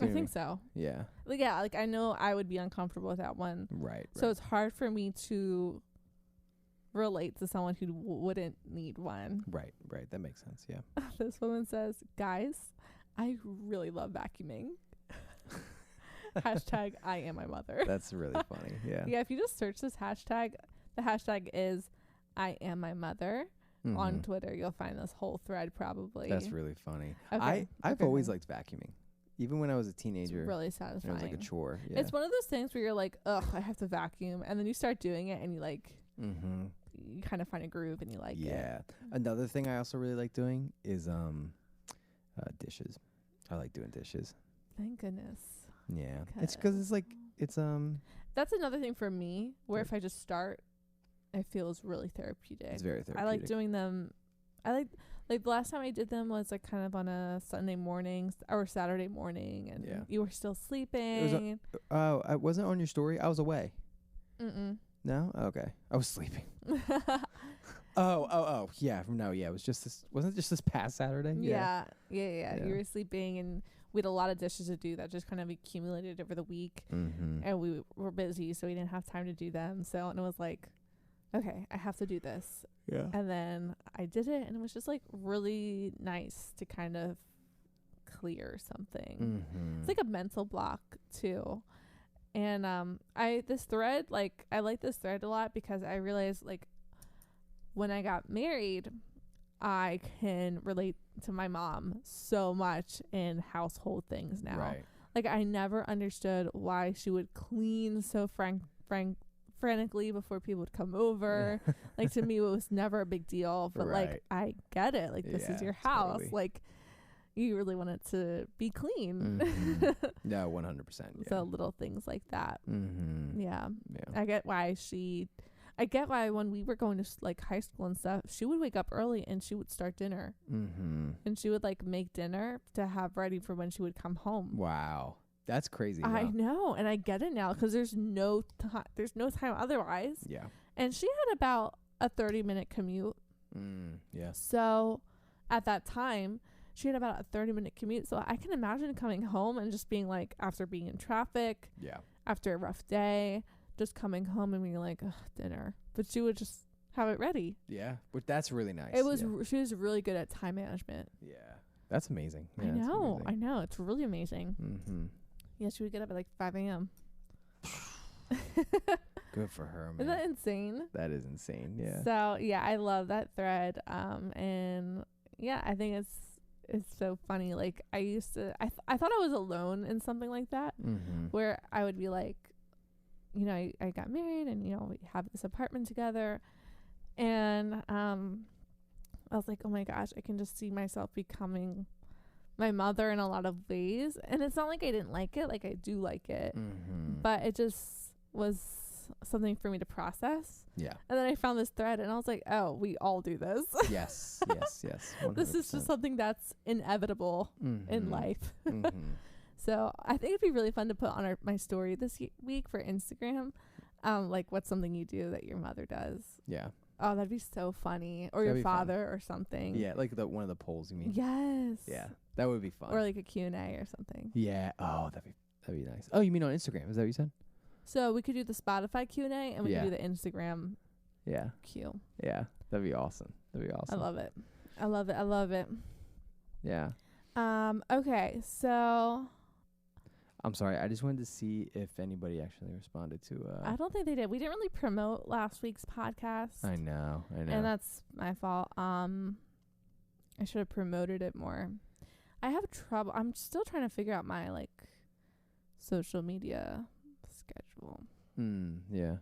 I think so. Yeah. Like, yeah, like I know I would be uncomfortable with that one. Right. So it's hard for me to relate to someone who wouldn't need one. Right. That makes sense. Yeah. This woman says, guys, I really love vacuuming. Hashtag I am my mother. That's really funny. Yeah. Yeah, if you just search this hashtag, the hashtag is I am my mother. Mm-hmm. On Twitter, you'll find this whole thread probably. That's really funny. Okay. I've always liked vacuuming. Even when I was a teenager. It's really satisfying. It was like a chore. Yeah. It's one of those things where you're like, ugh, I have to vacuum. And then you start doing it and you like, you kind of find a groove and you like it. Yeah. Another thing I also really like doing is dishes. I like doing dishes. Thank goodness. Yeah. It's because it's like, it's That's another thing for me where if I just start, it feels really therapeutic. It's very therapeutic. I like doing them. Like the last time I did them was like kind of on a Sunday morning or Saturday morning, and you were still sleeping. I wasn't on your story. I was away. Mm-mm. No? Okay. I was sleeping. Oh. Yeah. No, yeah. It was just this. Wasn't it just this past Saturday? Yeah. You were sleeping, and we had a lot of dishes to do that just kind of accumulated over the week. Mm-hmm. And we were busy, so we didn't have time to do them. So, and it was like, okay, I have to do this. Yeah. And then I did it, and it was just like really nice to kind of clear something. Mm-hmm. It's like a mental block too. And I like this thread a lot because I realized like when I got married, I can relate to my mom so much in household things now. Right. Like I never understood why she would clean so frantically before people would come over. Like to me it was never a big deal, but like I get it, like this is your house, totally. Like you really want it to be clean. Mm-hmm. No, 100%. Yeah. So little things like that. Mm-hmm. Yeah. I get why when we were going to like high school and stuff, she would wake up early and she would start dinner. Mm-hmm. And she would like make dinner to have ready for when she would come home. Wow. That's crazy. I know. And I get it now because there's no time otherwise. Yeah. And she had about a 30-minute commute. Yeah. So at that time, she had about a 30-minute commute. So I can imagine coming home and just being like, after being in traffic, after a rough day, just coming home and being like, ugh, dinner. But she would just have it ready. Yeah. But that's really nice. It was, she was really good at time management. Yeah. That's amazing. Yeah, I know. It's really amazing. Mm-hmm. Yeah, she would get up at like 5 a.m. Good for her, man. Isn't that insane? That is insane. Yeah. So yeah, I love that thread. And yeah, I think it's so funny. Like I thought I was alone in something like that, where I would be like, you know, I got married and, you know, we have this apartment together, and I was like, oh my gosh, I can just see myself becoming my mother in a lot of ways. And it's not like I didn't like it, like I do like it, but it just was something for me to process. Yeah. And then I found this thread and I was like, oh, we all do this. Yes. 100%. This is just something that's inevitable in life. So I think it'd be really fun to put on my story this week for Instagram. Like what's something you do that your mother does. Yeah. Oh, that'd be so funny. Or That'd your father or something. Yeah, like one of the polls, you mean? Yes. Yeah, that would be fun. Or like a Q&A or something. Yeah. Oh, that'd be nice. Oh, you mean on Instagram? Is that what you said? So we could do the Spotify Q&A and we could do the Instagram Yeah. Q. Yeah, that'd be awesome. I love it. I love it. Yeah. Okay, so I'm sorry. I just wanted to see if anybody actually responded to. I don't think they did. We didn't really promote last week's podcast. I know. And that's my fault. I should have promoted it more. I have trouble. I'm still trying to figure out my like social media schedule. Yeah.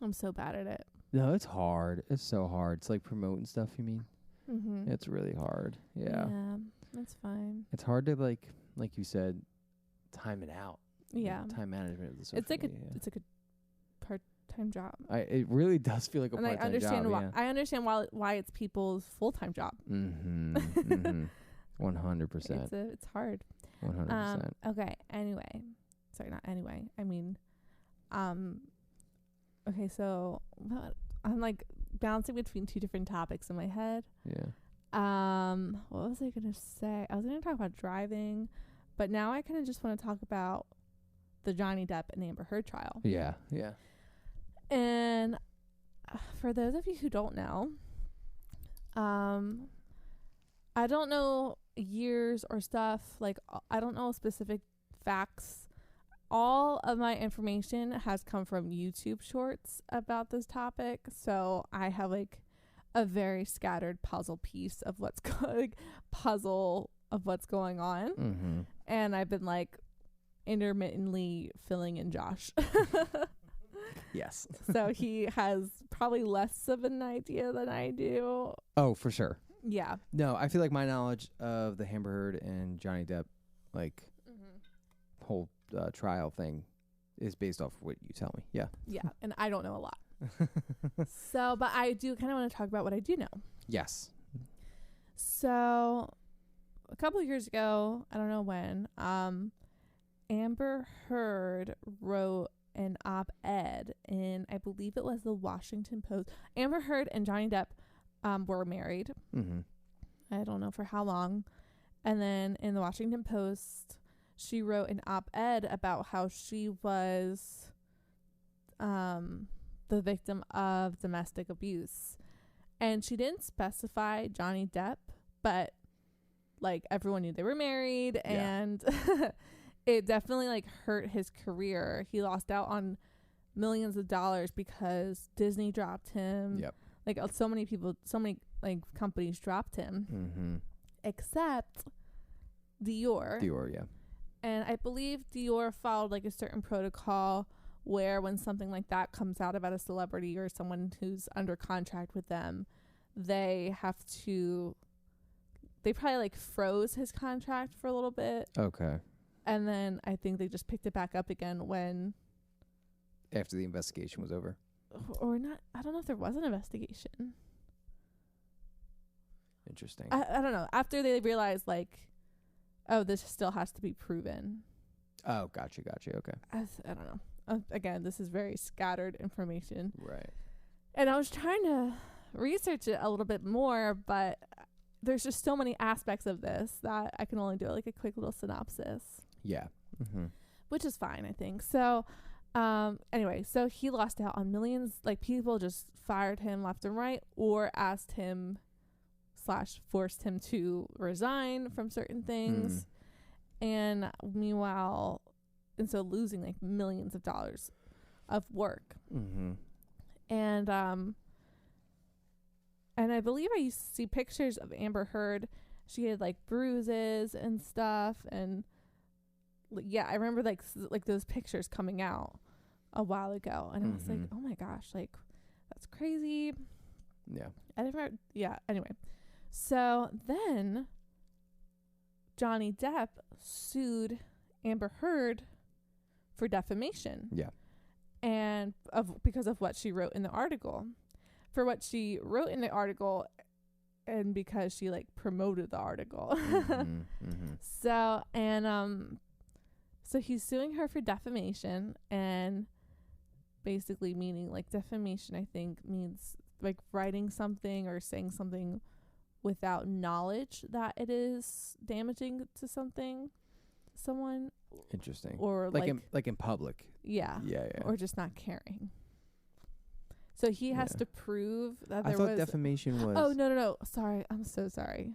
I'm so bad at it. No, it's hard. It's so hard. It's like promoting stuff, you mean? Mm-hmm. It's really hard. Yeah. That's fine. It's hard to like you said, time it out. Yeah. Like, time management of the social It's like media. it's like a part-time job. It really does feel like a And part-time job. I understand why it's people's full-time job. 100%. It's hard. 100%. Okay. Anyway, sorry, not anyway. I mean, okay. So I'm like bouncing between two different topics in my head. Yeah. What was I gonna say? I was gonna talk about driving, but now I kind of just want to talk about the Johnny Depp and Amber Heard trial. Yeah. Yeah. And for those of you who don't know, I don't know years or stuff. Like, I don't know specific facts. All of my information has come from YouTube shorts about this topic. So I have like a very scattered puzzle piece of what's going on. And I've been like intermittently filling in Josh. Yes. So he has probably less of an idea than I do. Oh, for sure. Yeah. No, I feel like my knowledge of the Amber Heard and Johnny Depp, like, whole trial thing is based off what you tell me. Yeah. Yeah. And I don't know a lot. So, but I do kind of want to talk about what I do know. Yes. So, a couple of years ago, I don't know when, Amber Heard wrote an op-ed in, I believe it was the Washington Post. Amber Heard and Johnny Depp were married. I don't know for how long. And then in the Washington Post, she wrote an op-ed about how she was the victim of domestic abuse. And she didn't specify Johnny Depp, but like everyone knew they were married. Yeah. And it definitely like hurt his career. He lost out on millions of dollars because Disney dropped him. Yep. Like so many like companies dropped him, except Dior. Dior, yeah. And I believe Dior followed like a certain protocol where when something like that comes out about a celebrity or someone who's under contract with them, they probably like froze his contract for a little bit. Okay. And then I think they just picked it back up again when after the investigation was over. Or not. I don't know if there was an investigation. Interesting. I don't know. After they realized like, oh, this still has to be proven. Oh, gotcha. Okay. I don't know. Again, this is very scattered information. Right. And I was trying to research it a little bit more, but there's just so many aspects of this that I can only do like a quick little synopsis. Yeah. Which is fine, I think. So, anyway, so he lost out on millions. Like, people just fired him left and right or asked him / forced him to resign from certain things. And meanwhile, and so losing like millions of dollars of work. And I believe I used to see pictures of Amber Heard. She had like bruises and stuff. And yeah, I remember like those pictures coming out a while ago. And I was like, oh my gosh, like that's crazy. Yeah. I never, yeah, anyway. So then Johnny Depp sued Amber Heard for defamation. Yeah. and because of what she wrote in the article. For what she wrote in the article, and because she like promoted the article. So so he's suing her for defamation, and basically meaning like defamation, I think, means like writing something or saying something without knowledge that it is damaging to someone. Interesting. Or like in public. Yeah. Yeah. Or just not caring. So he has to prove that there was... I thought defamation was... Oh, no. Sorry. I'm so sorry.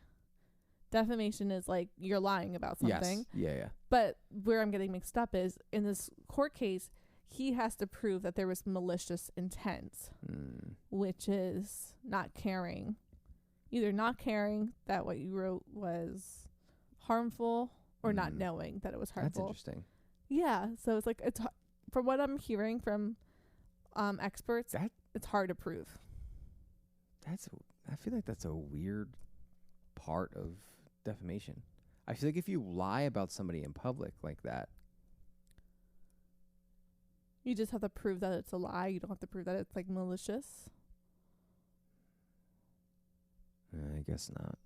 Defamation is like you're lying about something. Yes. Yeah. But where I'm getting mixed up is in this court case, he has to prove that there was malicious intent, which is not caring. Either not caring that what you wrote was harmful or not knowing that it was harmful. That's interesting. Yeah. So it's like, from what I'm hearing from experts, it's hard to prove. I feel like that's a weird part of defamation. I feel like if you lie about somebody in public like that, you just have to prove that it's a lie. You don't have to prove that it's like malicious. I guess not.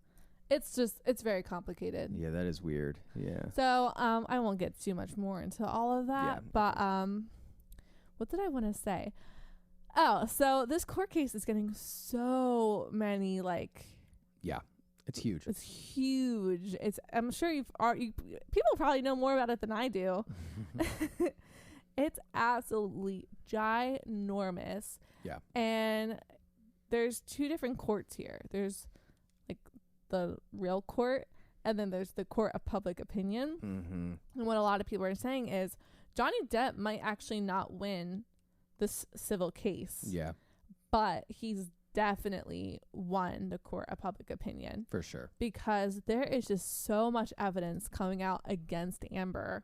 It's very complicated. Yeah, that is weird. Yeah. So I won't get too much more into all of that. Yeah, but what did I want to say? Oh, so this court case is getting so many like... Yeah, it's huge. It's huge. I'm sure people probably know more about it than I do. It's absolutely ginormous. Yeah. And there's two different courts here. There's like the real court, and then there's the court of public opinion. And what a lot of people are saying is Johnny Depp might actually not win this civil case. Yeah. But he's definitely won the court of public opinion. For sure. Because there is just so much evidence coming out against Amber,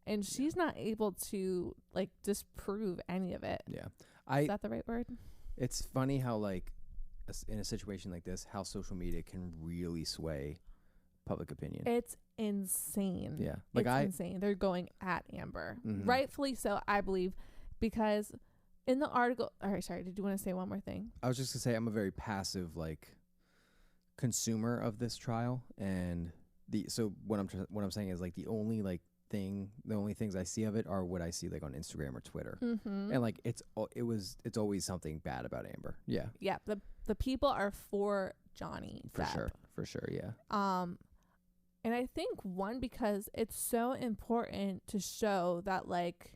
and she's not able to like disprove any of it. Yeah. Is that the right word? It's funny how like in a situation like this, how social media can really sway public opinion. It's insane. Yeah. Like it's insane. They're going at Amber. Rightfully so, I believe, because in the article... All right, sorry. Did you want to say one more thing? I was just going to say I'm a very passive like consumer of this trial, and so what I'm saying is like the only things I see of it are what I see like on Instagram or Twitter. And like it's always something bad about Amber. Yeah. Yeah. The people are for Johnny Depp. For sure. Yeah. And I think because it's so important to show that like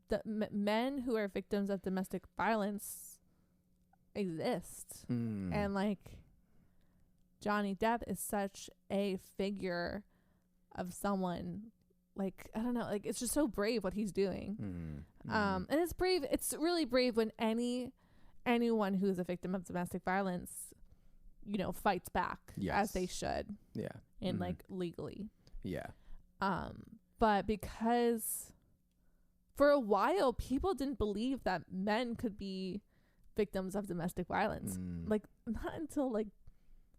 the men who are victims of domestic violence exist. And like Johnny Depp is such a figure of someone, like, I don't know, like it's just so brave what he's doing. And it's brave. It's really brave when anyone who is a victim of domestic violence, fights back as they should. Yeah. And like legally. Yeah. But because for a while people didn't believe that men could be victims of domestic violence. Like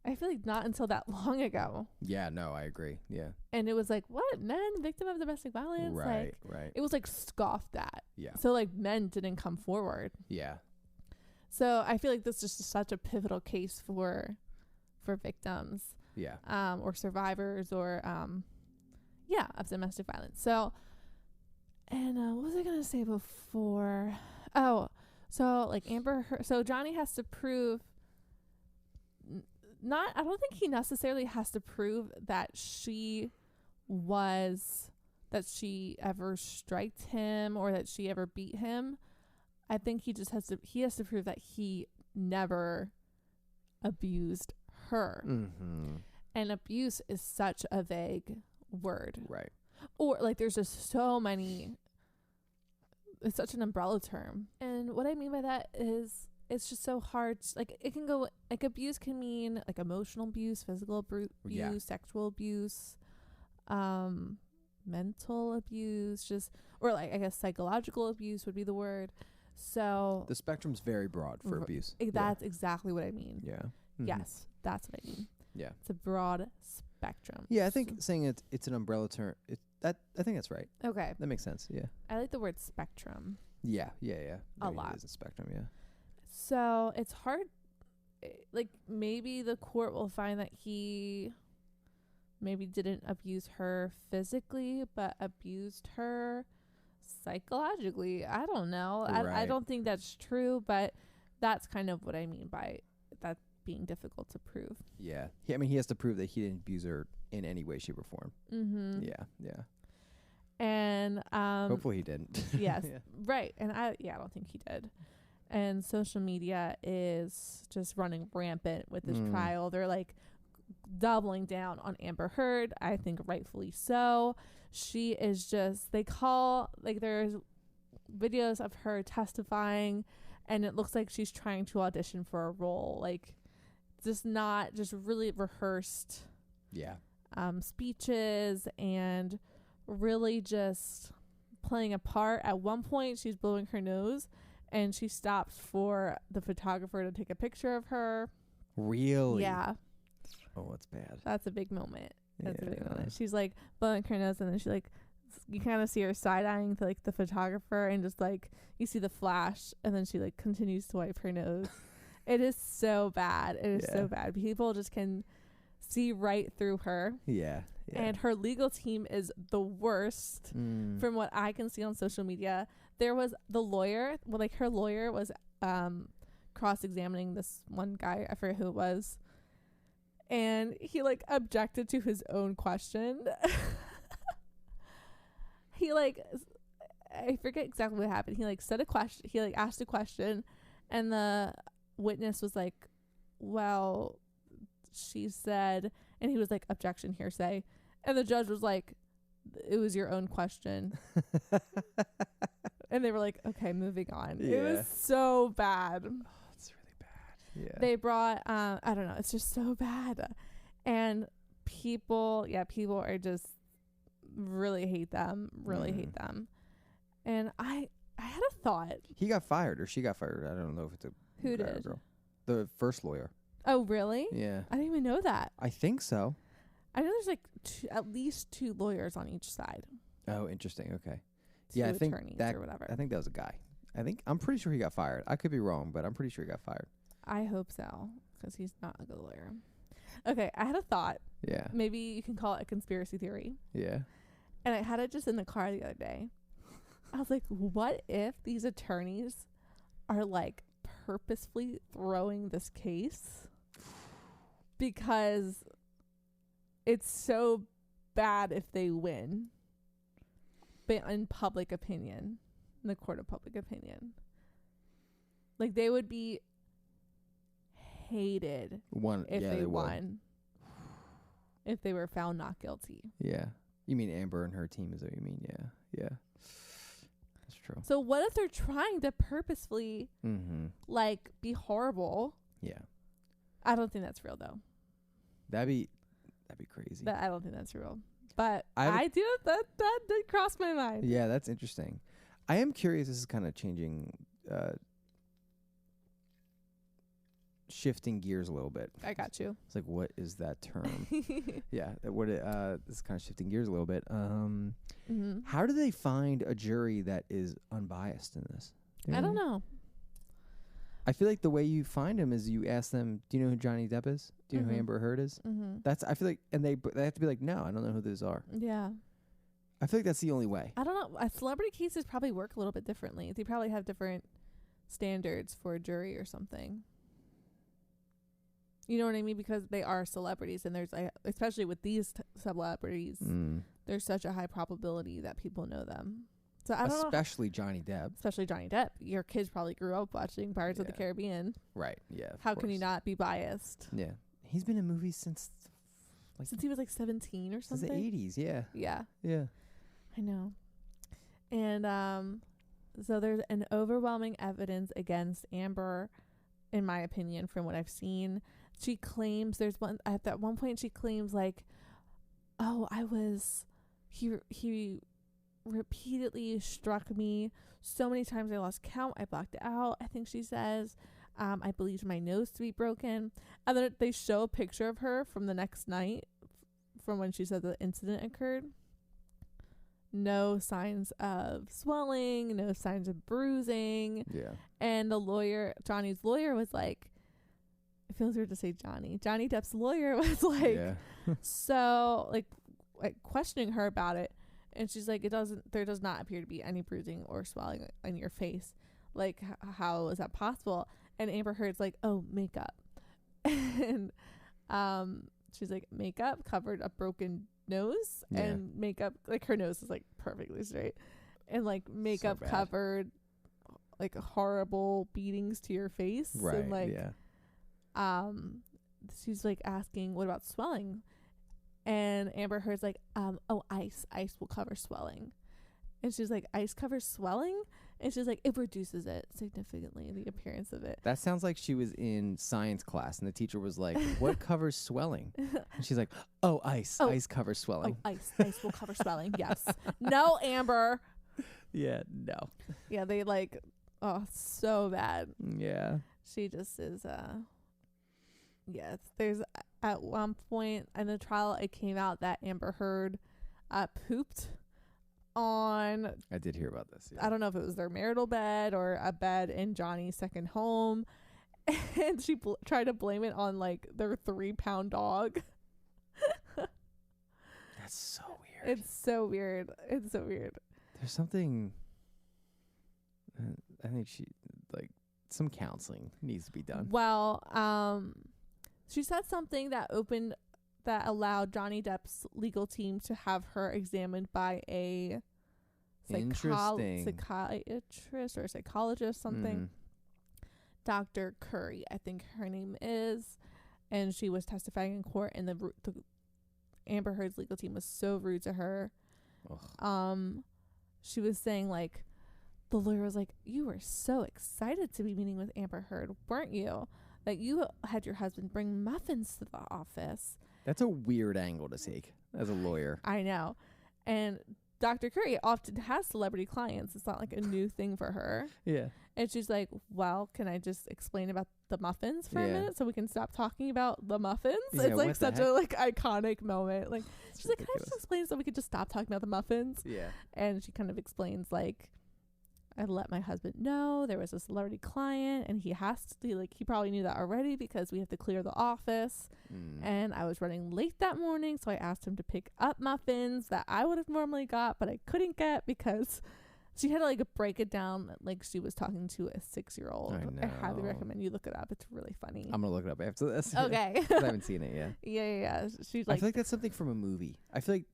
I feel like not until that long ago. Yeah, no, I agree. Yeah. And it was like, what? Men victim of domestic violence? Right, like, right. It was like scoffed at. Yeah. So like men didn't come forward. Yeah. So I feel like this is just such a pivotal case for victims. Yeah. Or survivors or of domestic violence. So, and what was I going to say before? Oh, so like so Johnny has to prove... I don't think he necessarily has to prove that she ever striked him or that she ever beat him. I think he has to prove that he never abused her. And abuse is such a vague word. Right. Or like there's just so many, it's such an umbrella term. And what I mean by that is it's just so hard. Like it can go, like abuse can mean like emotional abuse, physical abuse, sexual abuse, mental abuse, or like I guess psychological abuse would be the word. So the spectrum's very broad for abuse. That's exactly what I mean. Yeah. Yes, that's what I mean. Yeah. It's a broad spectrum. Yeah, I think saying it's an umbrella term. I think that's right. Okay. That makes sense. Yeah. I like the word spectrum. Yeah. A I mean, lot. It is a spectrum. Yeah. So it's hard. Like, maybe the court will find that he maybe didn't abuse her physically, but abused her psychologically. I don't know. I Right. don't think that's true, but that's kind of what I mean by that being difficult to prove. Yeah. I mean, he has to prove that he didn't abuse her in any way, shape, or form. Mm-hmm. Yeah. And Hopefully he didn't. yes, Yeah. right. And I don't think he did. And social media is just running rampant with this trial. They're like doubling down on Amber Heard. I think rightfully so. She is just, they call, like, there's videos of her testifying, and it looks like she's trying to audition for a role. Like, just not just really rehearsed Yeah. speeches and really just playing a part. At one point, she's blowing her nose, and she stops for the photographer to take a picture of her. Really? Yeah. Oh, that's bad. That's a big moment. That's a big Yeah. moment. She's like blowing her nose, and then she like, you kind of see her side-eyeing to like the photographer, and just like you see the flash, and then she like continues to wipe her nose. It is so bad. It is so bad. People just can see right through her. Yeah. And her legal team is the worst. From what I can see on social media. There was the lawyer, well, like her lawyer was cross-examining this one guy. I forget who it was. And he like objected to his own question. He like, I forget exactly what happened. He like said a question. He like asked a question, and the witness was like, well, she said, and he was like, objection, hearsay. And the judge was like, it was your own question. And they were like, okay, moving on. Yeah. It was so bad. Oh, it's really bad. Yeah. They brought, I don't know, it's just so bad. And people are just really hate them, hate them. And I had a thought. He got fired, or she got fired. I don't know if it's a Who guy or did? girl. The first lawyer. Oh, really? Yeah. I didn't even know that. I think so. I know there's like at least 2 lawyers on each side. Oh, interesting. Okay. 2 Yeah, I think attorneys that, or whatever. I think that was a guy. I'm pretty sure he got fired. I could be wrong, but I'm pretty sure he got fired. I hope so, because he's not a good lawyer. Okay, I had a thought. Yeah. Maybe you can call it a conspiracy theory. Yeah. And I had it just in the car the other day. I was like, what if these attorneys are like purposefully throwing this case because it's so bad if they win, but in public opinion, in the court of public opinion, like they would be hated if they won, if they were found not guilty. Yeah. You mean Amber and her team is what you mean? Yeah. That's true. So what if they're trying to purposefully like be horrible? Yeah. I don't think that's real though. That'd be crazy. I don't think that's real. But I do that did cross my mind. Yeah, that's interesting. I am curious. This is kind of changing, shifting gears a little bit. I got you. It's like, what is that term? Yeah, this is kind of shifting gears a little bit. How do they find a jury that is unbiased in this? I don't know. I feel like the way you find them is you ask them, do you know who Johnny Depp is? Do you know who Amber Heard is? I feel like, and they have to be like, no, I don't know who those are. Yeah. I feel like that's the only way. I don't know. Celebrity cases probably work a little bit differently. They probably have different standards for a jury or something. You know what I mean? Because they are celebrities, and there's, especially with these celebrities, there's such a high probability that people know them. So I don't know. Especially Johnny Depp. Especially Johnny Depp. Your kids probably grew up watching Pirates of the Caribbean. Right. Yeah. How can you not be biased? Yeah. He's been in movies since he was like 17 or something. Since the 80s. Yeah. Yeah. Yeah. I know. And so there's an overwhelming evidence against Amber, in my opinion, from what I've seen. She claims at that one point she claims like, oh, he repeatedly struck me so many times I lost count. I blacked out, I think she says. I believed my nose to be broken. And then they show a picture of her from the next night, from when she said the incident occurred. no signs of swelling, no signs of bruising. Yeah. And the lawyer, Johnny's lawyer, was like, it feels weird to say Johnny Depp's lawyer was like, so like questioning her about it. And she's like, there does not appear to be any bruising or swelling on your face. Like, how is that possible? And Amber Heard's like, oh, makeup. And she's like, makeup covered a broken nose, and makeup, like, her nose is like perfectly straight, and like makeup covered like horrible beatings to your face. Right. And like, she's like asking, what about swelling? And Amber Heard's like, oh, ice will cover swelling. And she's like, ice covers swelling? And she's like, it reduces it significantly, the appearance of it. That sounds like she was in science class and the teacher was like, what covers swelling? And she's like, oh, ice. Oh, ice covers swelling. Oh, ice will cover swelling. Yes. No, Amber. Yeah, no. Yeah, they like, oh, so bad. Yeah. She just is, yes. There's, at one point in the trial, it came out that Amber Heard pooped on, I did hear about this. I don't know if it was their marital bed or a bed in Johnny's second home, and she tried to blame it on like their 3-pound dog. That's so weird. It's so weird. There's something, I think some counseling needs to be done. Well, she said something that allowed Johnny Depp's legal team to have her examined by a psychiatrist or psychologist, something. Dr. Curry, I think her name is, and she was testifying in court, and the Amber Heard's legal team was so rude to her. Ugh. She was saying, like, the lawyer was like, you were so excited to be meeting with Amber Heard, weren't you? That you had your husband bring muffins to the office. That's a weird angle to take as a lawyer. I know. And Dr. Curry often has celebrity clients. It's not like a new thing for her. Yeah. And she's like, well, can I just explain about the muffins for a minute so we can stop talking about the muffins? Yeah, it's like such a like iconic moment. Like, she's like, can I just explain so we could just stop talking about the muffins? Yeah. And she kind of explains, like, I let my husband know there was a celebrity client, and he probably knew that already because we have to clear the office. And I was running late that morning, so I asked him to pick up muffins that I would have normally got, but I couldn't get because she had to like break it down like she was talking to a 6-year-old. I highly recommend you look it up. It's really funny. I'm gonna look it up after this. Okay. I haven't seen it yet. Yeah. She's I like, feel like that's something from a movie. I feel like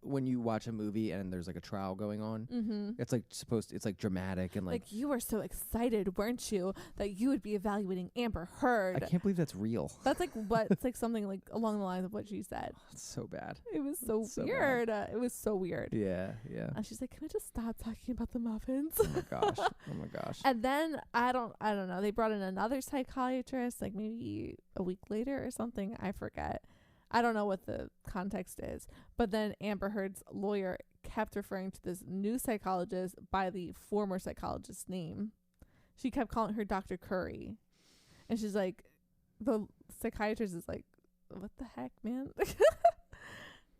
when you watch a movie and there's like a trial going on, it's like it's like dramatic and like you were so excited, weren't you, that you would be evaluating Amber Heard. I can't believe that's real. That's like what it's like something like along the lines of what she said. It's so bad. It was so weird. It was so weird. Yeah. And she's like, can we just stop talking about the muffins? Oh my gosh. And then I don't know. They brought in another psychiatrist like maybe a week later or something. I forget. I don't know what the context is. But then Amber Heard's lawyer kept referring to this new psychologist by the former psychologist's name. She kept calling her Dr. Curry. And she's like, the psychiatrist is like, what the heck, man?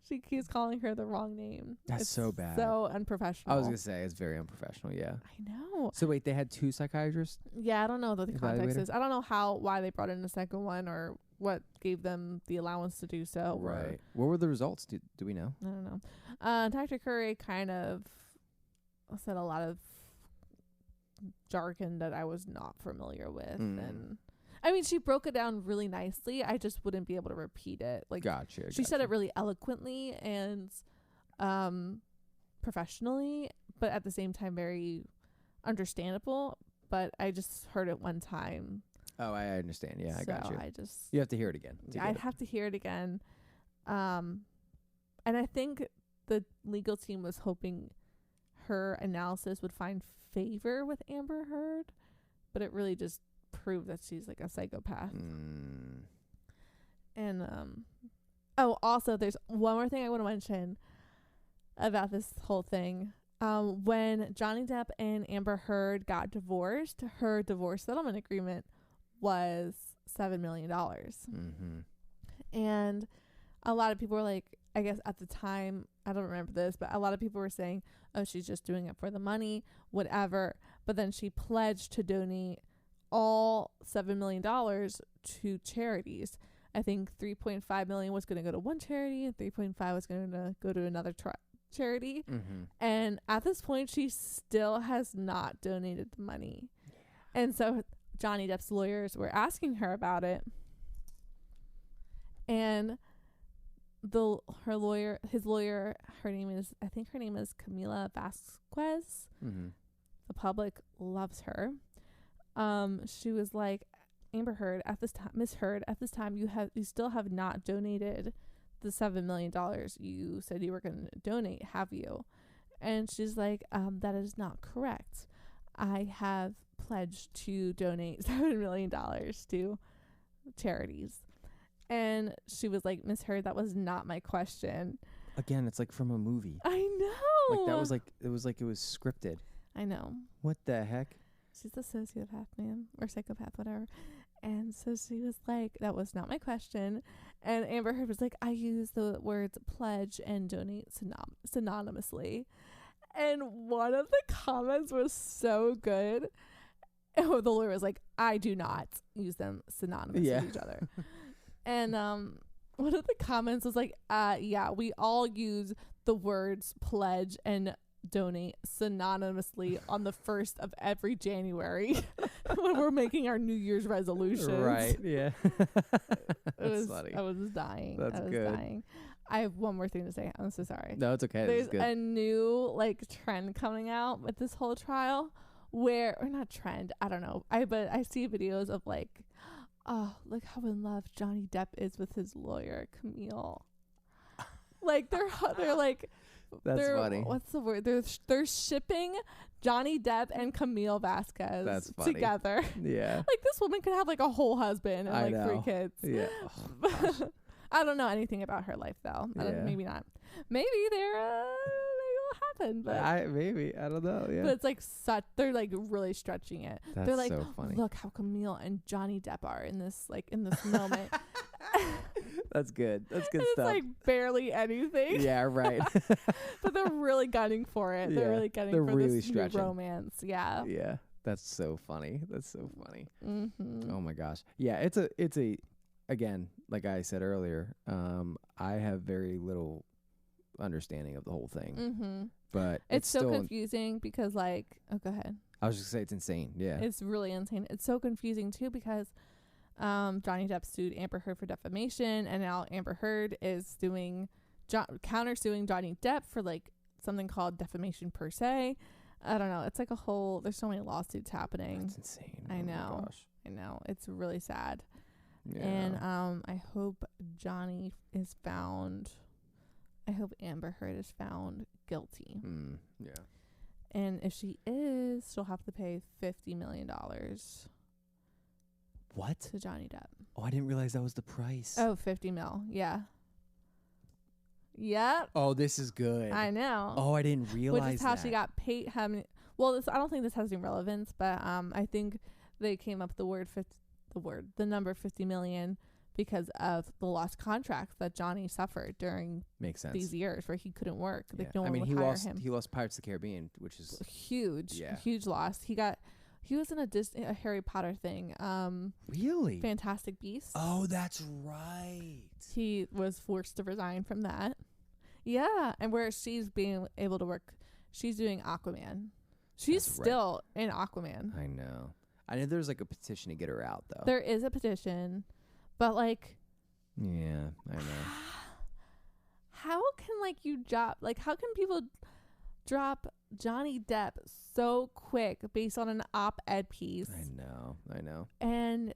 She keeps calling her the wrong name. That's so bad. So unprofessional. I was going to say, it's very unprofessional, yeah. I know. So wait, they had 2 psychiatrists? Yeah, I don't know what the context is. I don't know why they brought in a second one or what gave them the allowance to do so. Right. What were the results? Do we know? I don't know. Dr. Curry kind of said a lot of jargon that I was not familiar with. And I mean, she broke it down really nicely. I just wouldn't be able to repeat it. Like, Gotcha. She said it really eloquently and professionally, but at the same time very understandable. But I just heard it one time. Oh, I understand. Yeah, I got you. You have to hear it again. I'd have to hear it again. And I think the legal team was hoping her analysis would find favor with Amber Heard, but it really just proved that she's like a psychopath. And also there's one more thing I want to mention about this whole thing. When Johnny Depp and Amber Heard got divorced, her divorce settlement agreement was $7 million. And a lot of people were like, I guess at the time, I don't remember this, but a lot of people were saying, oh, she's just doing it for the money, whatever. But then she pledged to donate all $7 million to charities. I think 3.5 million was going to go to one charity and 3.5 was going to go to another charity. Mm-hmm. And at this point, she still has not donated the money. Yeah. And so Johnny Depp's lawyers were asking her about it. And his lawyer, I think her name is Camila Vasquez. Mm-hmm. The public loves her. She was like, Amber Heard, Miss Heard, at this time, you still have not donated the $7 million you said you were going to donate, have you? And she's like, that is not correct. I have pledged to donate $7 million to charities. And she was like, Miss Heard, that was not my question. Again, it's like from a movie. I know. Like that was like it was scripted. I know. What the heck? She's a sociopath, man, or psychopath, whatever. And so she was like, that was not my question. And Amber Heard was like, I use the words pledge and donate synonymously. And one of the comments was so good. And the lawyer was like, I do not use them synonymous with each other. And one of the comments was like, yeah, we all use the words pledge and donate synonymously on the 1st of every January when we're making our New Year's resolutions. Right, yeah. That's funny. I was dying. That's good. Dying. I have one more thing to say. I'm so sorry. No, it's okay. There's a new trend coming out with this whole trial or not trend, I don't know. But I see videos of oh, look how in love Johnny Depp is with his lawyer, Camille. They're like, that's funny. What's the word? They're shipping Johnny Depp and Camille Vasquez together. Yeah. This woman could have a whole husband and 3 kids. Yeah. Oh, I don't know anything about her life though. Yeah. Maybe not. Maybe maybe it'll happen. But maybe I don't know. Yeah. But it's they're really stretching it. That's they're like, so funny. Look how Camille and Johnny Depp are in this moment. That's good. That's good and stuff. It's barely anything. Yeah, right. But they're really gunning for it. They're really gunning for really this stretching. new romance. Yeah. Yeah. That's so funny. That's so funny. Mm-hmm. Oh my gosh. Yeah, it's a again, like I said earlier, I have very little understanding of the whole thing. Mm-hmm. But it's so still confusing because oh, go ahead. I was just gonna say it's insane. Yeah. It's really insane. It's so confusing too because Johnny Depp sued Amber Heard for defamation, and now Amber Heard is countersuing Johnny Depp for something called defamation per se. I don't know. It's a whole. There's so many lawsuits happening. That's insane. I know. My gosh. I know. It's really sad. Yeah. And I hope Johnny is found. I hope Amber Heard is found guilty. Yeah. And if she is, she'll have to pay $50 million. What? To Johnny Depp. Oh, I didn't realize that was the price. Oh, 50 mil. Yeah. Yep. Oh, this is good. I know. Oh, I didn't realize that. Which is how she got paid. Well, I don't think this has any relevance, but I think they came up with the number 50 million because of the lost contracts that Johnny suffered during these years where he couldn't work. Yeah. No one would hire him. He lost Pirates of the Caribbean, which is huge. Yeah. Huge loss. He was in a Harry Potter thing. Really? Fantastic Beasts. Oh, that's right. He was forced to resign from that. Yeah, and where she's being able to work, she's doing Aquaman. She's still in Aquaman. I know. I know there's a petition to get her out, though. There is a petition, but yeah, I know. How can you drop? How can people drop Johnny Depp so quick based on an op-ed piece? I know. And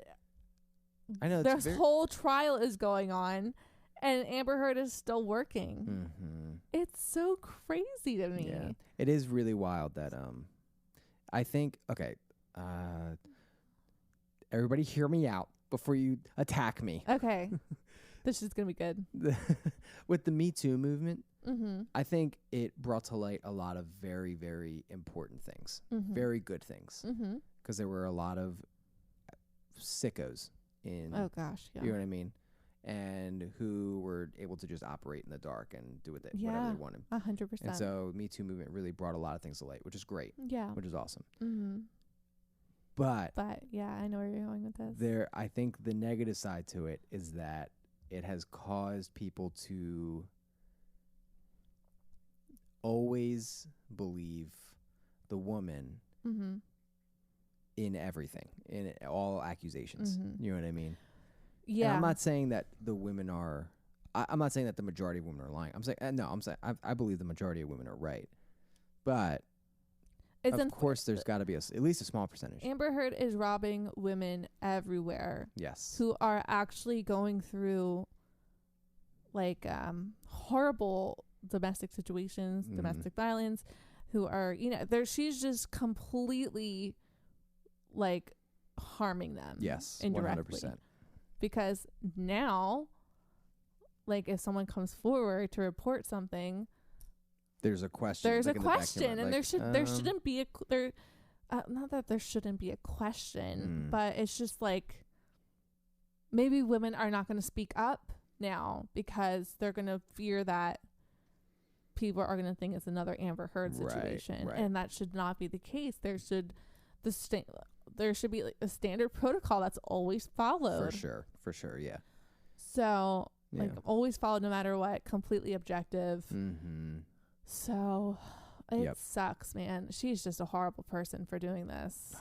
I know this whole trial is going on, and Amber Heard is still working. Mm-hmm. It's so crazy to me. Yeah, it is really wild that I think everybody hear me out before you attack me. Okay. This is gonna be good. With the Me Too movement, mm-hmm. I think it brought to light a lot of very, very important things, mm-hmm. very good things, mm-hmm. because there were a lot of sickos in. Oh gosh, yeah. You know what I mean? and who were able to just operate in the dark and do whatever they wanted. 100%. And so Me Too movement really brought a lot of things to light, which is great. Yeah. Which is awesome. Mm-hmm. But yeah, I know where you're going with this. I think the negative side to it is that it has caused people to always believe the woman Mm-hmm. in everything, in all accusations. Mm-hmm. You know what I mean? Yeah. And I'm not saying that the women are. I'm not saying that the majority of women are lying. I'm saying no. I'm saying I believe the majority of women are right, but of course there's got to be at least a small percentage. Amber Heard is robbing women everywhere. Yes. Who are actually going through like horrible domestic situations, domestic violence, who are, she's just completely like harming them. Yes. Indirectly. 100%. Because now, like, if someone comes forward to report something, there's a question. There's like a in the back question, camera, and like, there shouldn't be not that there shouldn't be a question, but it's just like maybe women are not going to speak up now because they're going to fear that people are going to think it's another Amber Heard situation, right. and that should not be the case. There should be like a standard protocol that's always followed. For sure, yeah. So like always followed no matter what, completely objective. Mm-hmm. So it sucks, man. She's just a horrible person for doing this.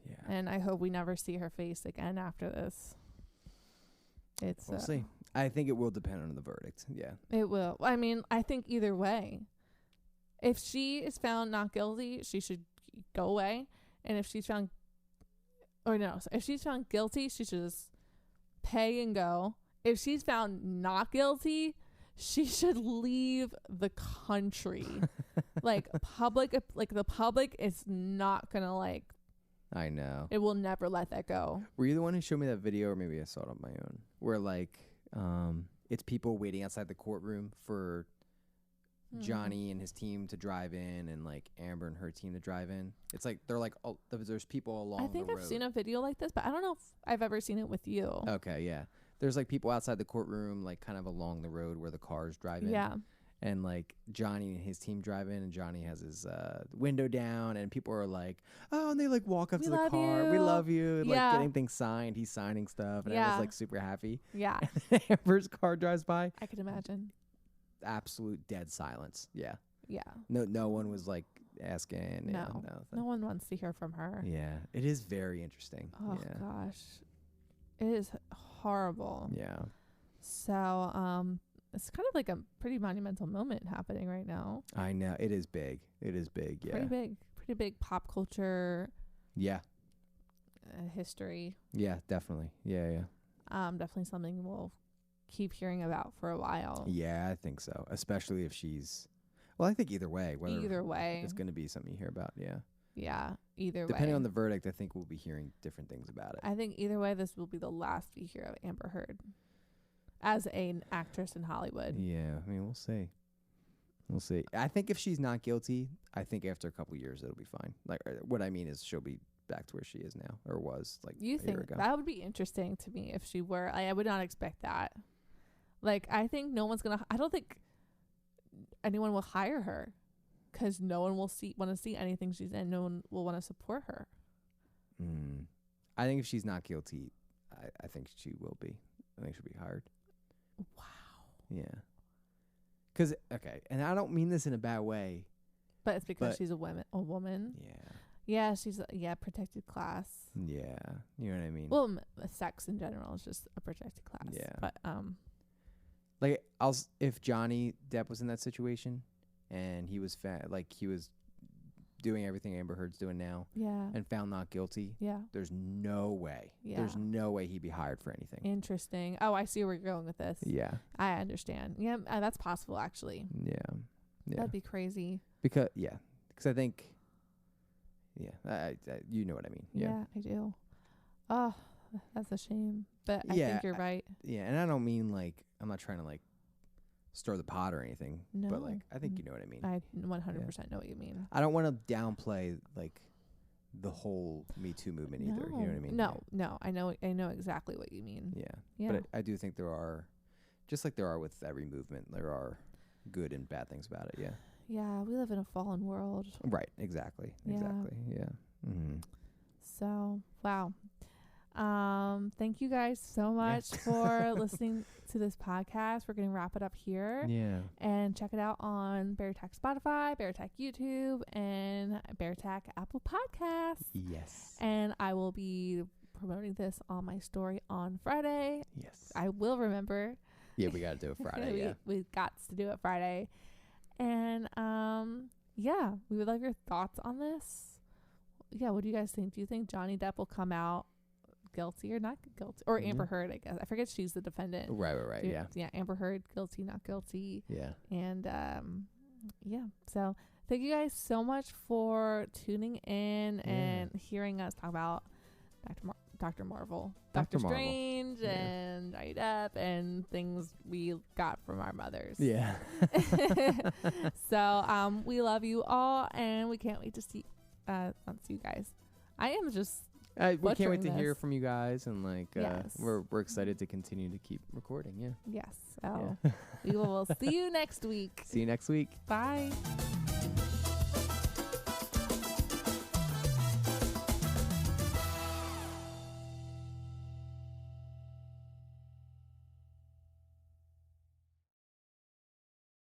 Yeah. And I hope we never see her face again after this. We'll see. I think it will depend on the verdict. Yeah. It will. I mean, I think either way. If she is found not guilty, she should go away. And if she's found if she's found guilty, she should just pay and go. If she's found not guilty, she should leave the country. The public is not gonna I know. It will never let that go. Were you the one who showed me that video, or maybe I saw it on my own, where it's people waiting outside the courtroom for Johnny and his team to drive in, and like Amber and her team to drive in? It's like they're like there's people along the road. I think I've seen a video like this, but I don't know if I've ever seen it with you. Okay, yeah. There's like people outside the courtroom, like kind of along the road where the cars drive in. Yeah. And like Johnny and his team drive in, and Johnny has his window down, and people are like, oh, and they like walk up to the car. We love you. And, like getting things signed. He's signing stuff, and everyone's like super happy. Yeah. And Amber's car drives by. I could imagine. Absolute dead silence. Yeah. Yeah. No one was like asking. No one wants to hear from her. Yeah. It is very interesting. Oh gosh. It is horrible. Yeah. So, it's kind of like a pretty monumental moment happening right now. I know. It is big. Yeah. Pretty big pop culture. Yeah. History. Yeah, definitely. Yeah. Definitely something we'll keep hearing about for a while. Yeah, I think so. Especially if she's, well, I think either way. It's going to be something you hear about. Yeah. Yeah, either way. Depending on the verdict, I think we'll be hearing different things about it. I think either way, this will be the last we hear of Amber Heard as an actress in Hollywood. Yeah, I mean, we'll see. I think if she's not guilty, I think after a couple of years, it'll be fine. Like, what I mean is she'll be back to where she is now, or was like you a think year ago. That would be interesting to me if she were. I would not expect that. Like, I think I don't think anyone will hire her. Because no one will want to see anything she's in. No one will want to support her. I think if she's not guilty, I think she will be. I think she'll be hired. Wow. Yeah. Because, okay, and I don't mean this in a bad way. But it's because she's a woman. Yeah. Yeah, she's protected class. Yeah. You know what I mean? Well, sex in general is just a protected class. Yeah. But, like, if Johnny Depp was in that situation, and he was he was doing everything Amber Heard's doing now, and found not guilty, there's no way. There's no way he'd be hired for anything. Interesting. Oh, I see where you're going with this. Yeah. I understand. Yeah, that's possible, actually. Yeah. That'd be crazy. Because I think, you know what I mean. Yeah, I do. Oh, that's a shame. But I think you're right. Yeah, and I don't mean, like, I'm not trying to, like, stir the pot or anything. No. But, like, I think you know what I mean. I 100% know what you mean. I don't want to downplay, like, the whole Me Too movement either. You know what I mean? No. I know exactly what you mean. Yeah. But I do think there are, just like there are with every movement, there are good and bad things about it. Yeah. Yeah, we live in a fallen world. Right. Exactly. Yeah. Mm-hmm. So, wow. Thank you guys so much for listening to this podcast. We're going to wrap it up here. Yeah. And check it out on Bair Attack Spotify, Bair Attack YouTube, and Bair Attack Apple Podcasts. Yes. And I will be promoting this on my story on Friday. Yes. I will remember. Yeah, we got to do it Friday. we got to do it Friday. And we would love your thoughts on this. Yeah, what do you guys think? Do you think Johnny Depp will come out guilty or not guilty? Or Amber Heard, I guess. I forget she's the defendant. Right. Yeah, Amber Heard, guilty, not guilty. Yeah. And so thank you guys so much for tuning in and hearing us talk about Dr. Marvel, Doctor Strange, and Johnny Depp, and things we got from our mothers. Yeah. So we love you all, and we can't wait to see you guys. I am just we can't wait to hear from you guys, and we're excited to continue to keep recording. Yeah. Yes. So we will see you next week. See you next week. Bye.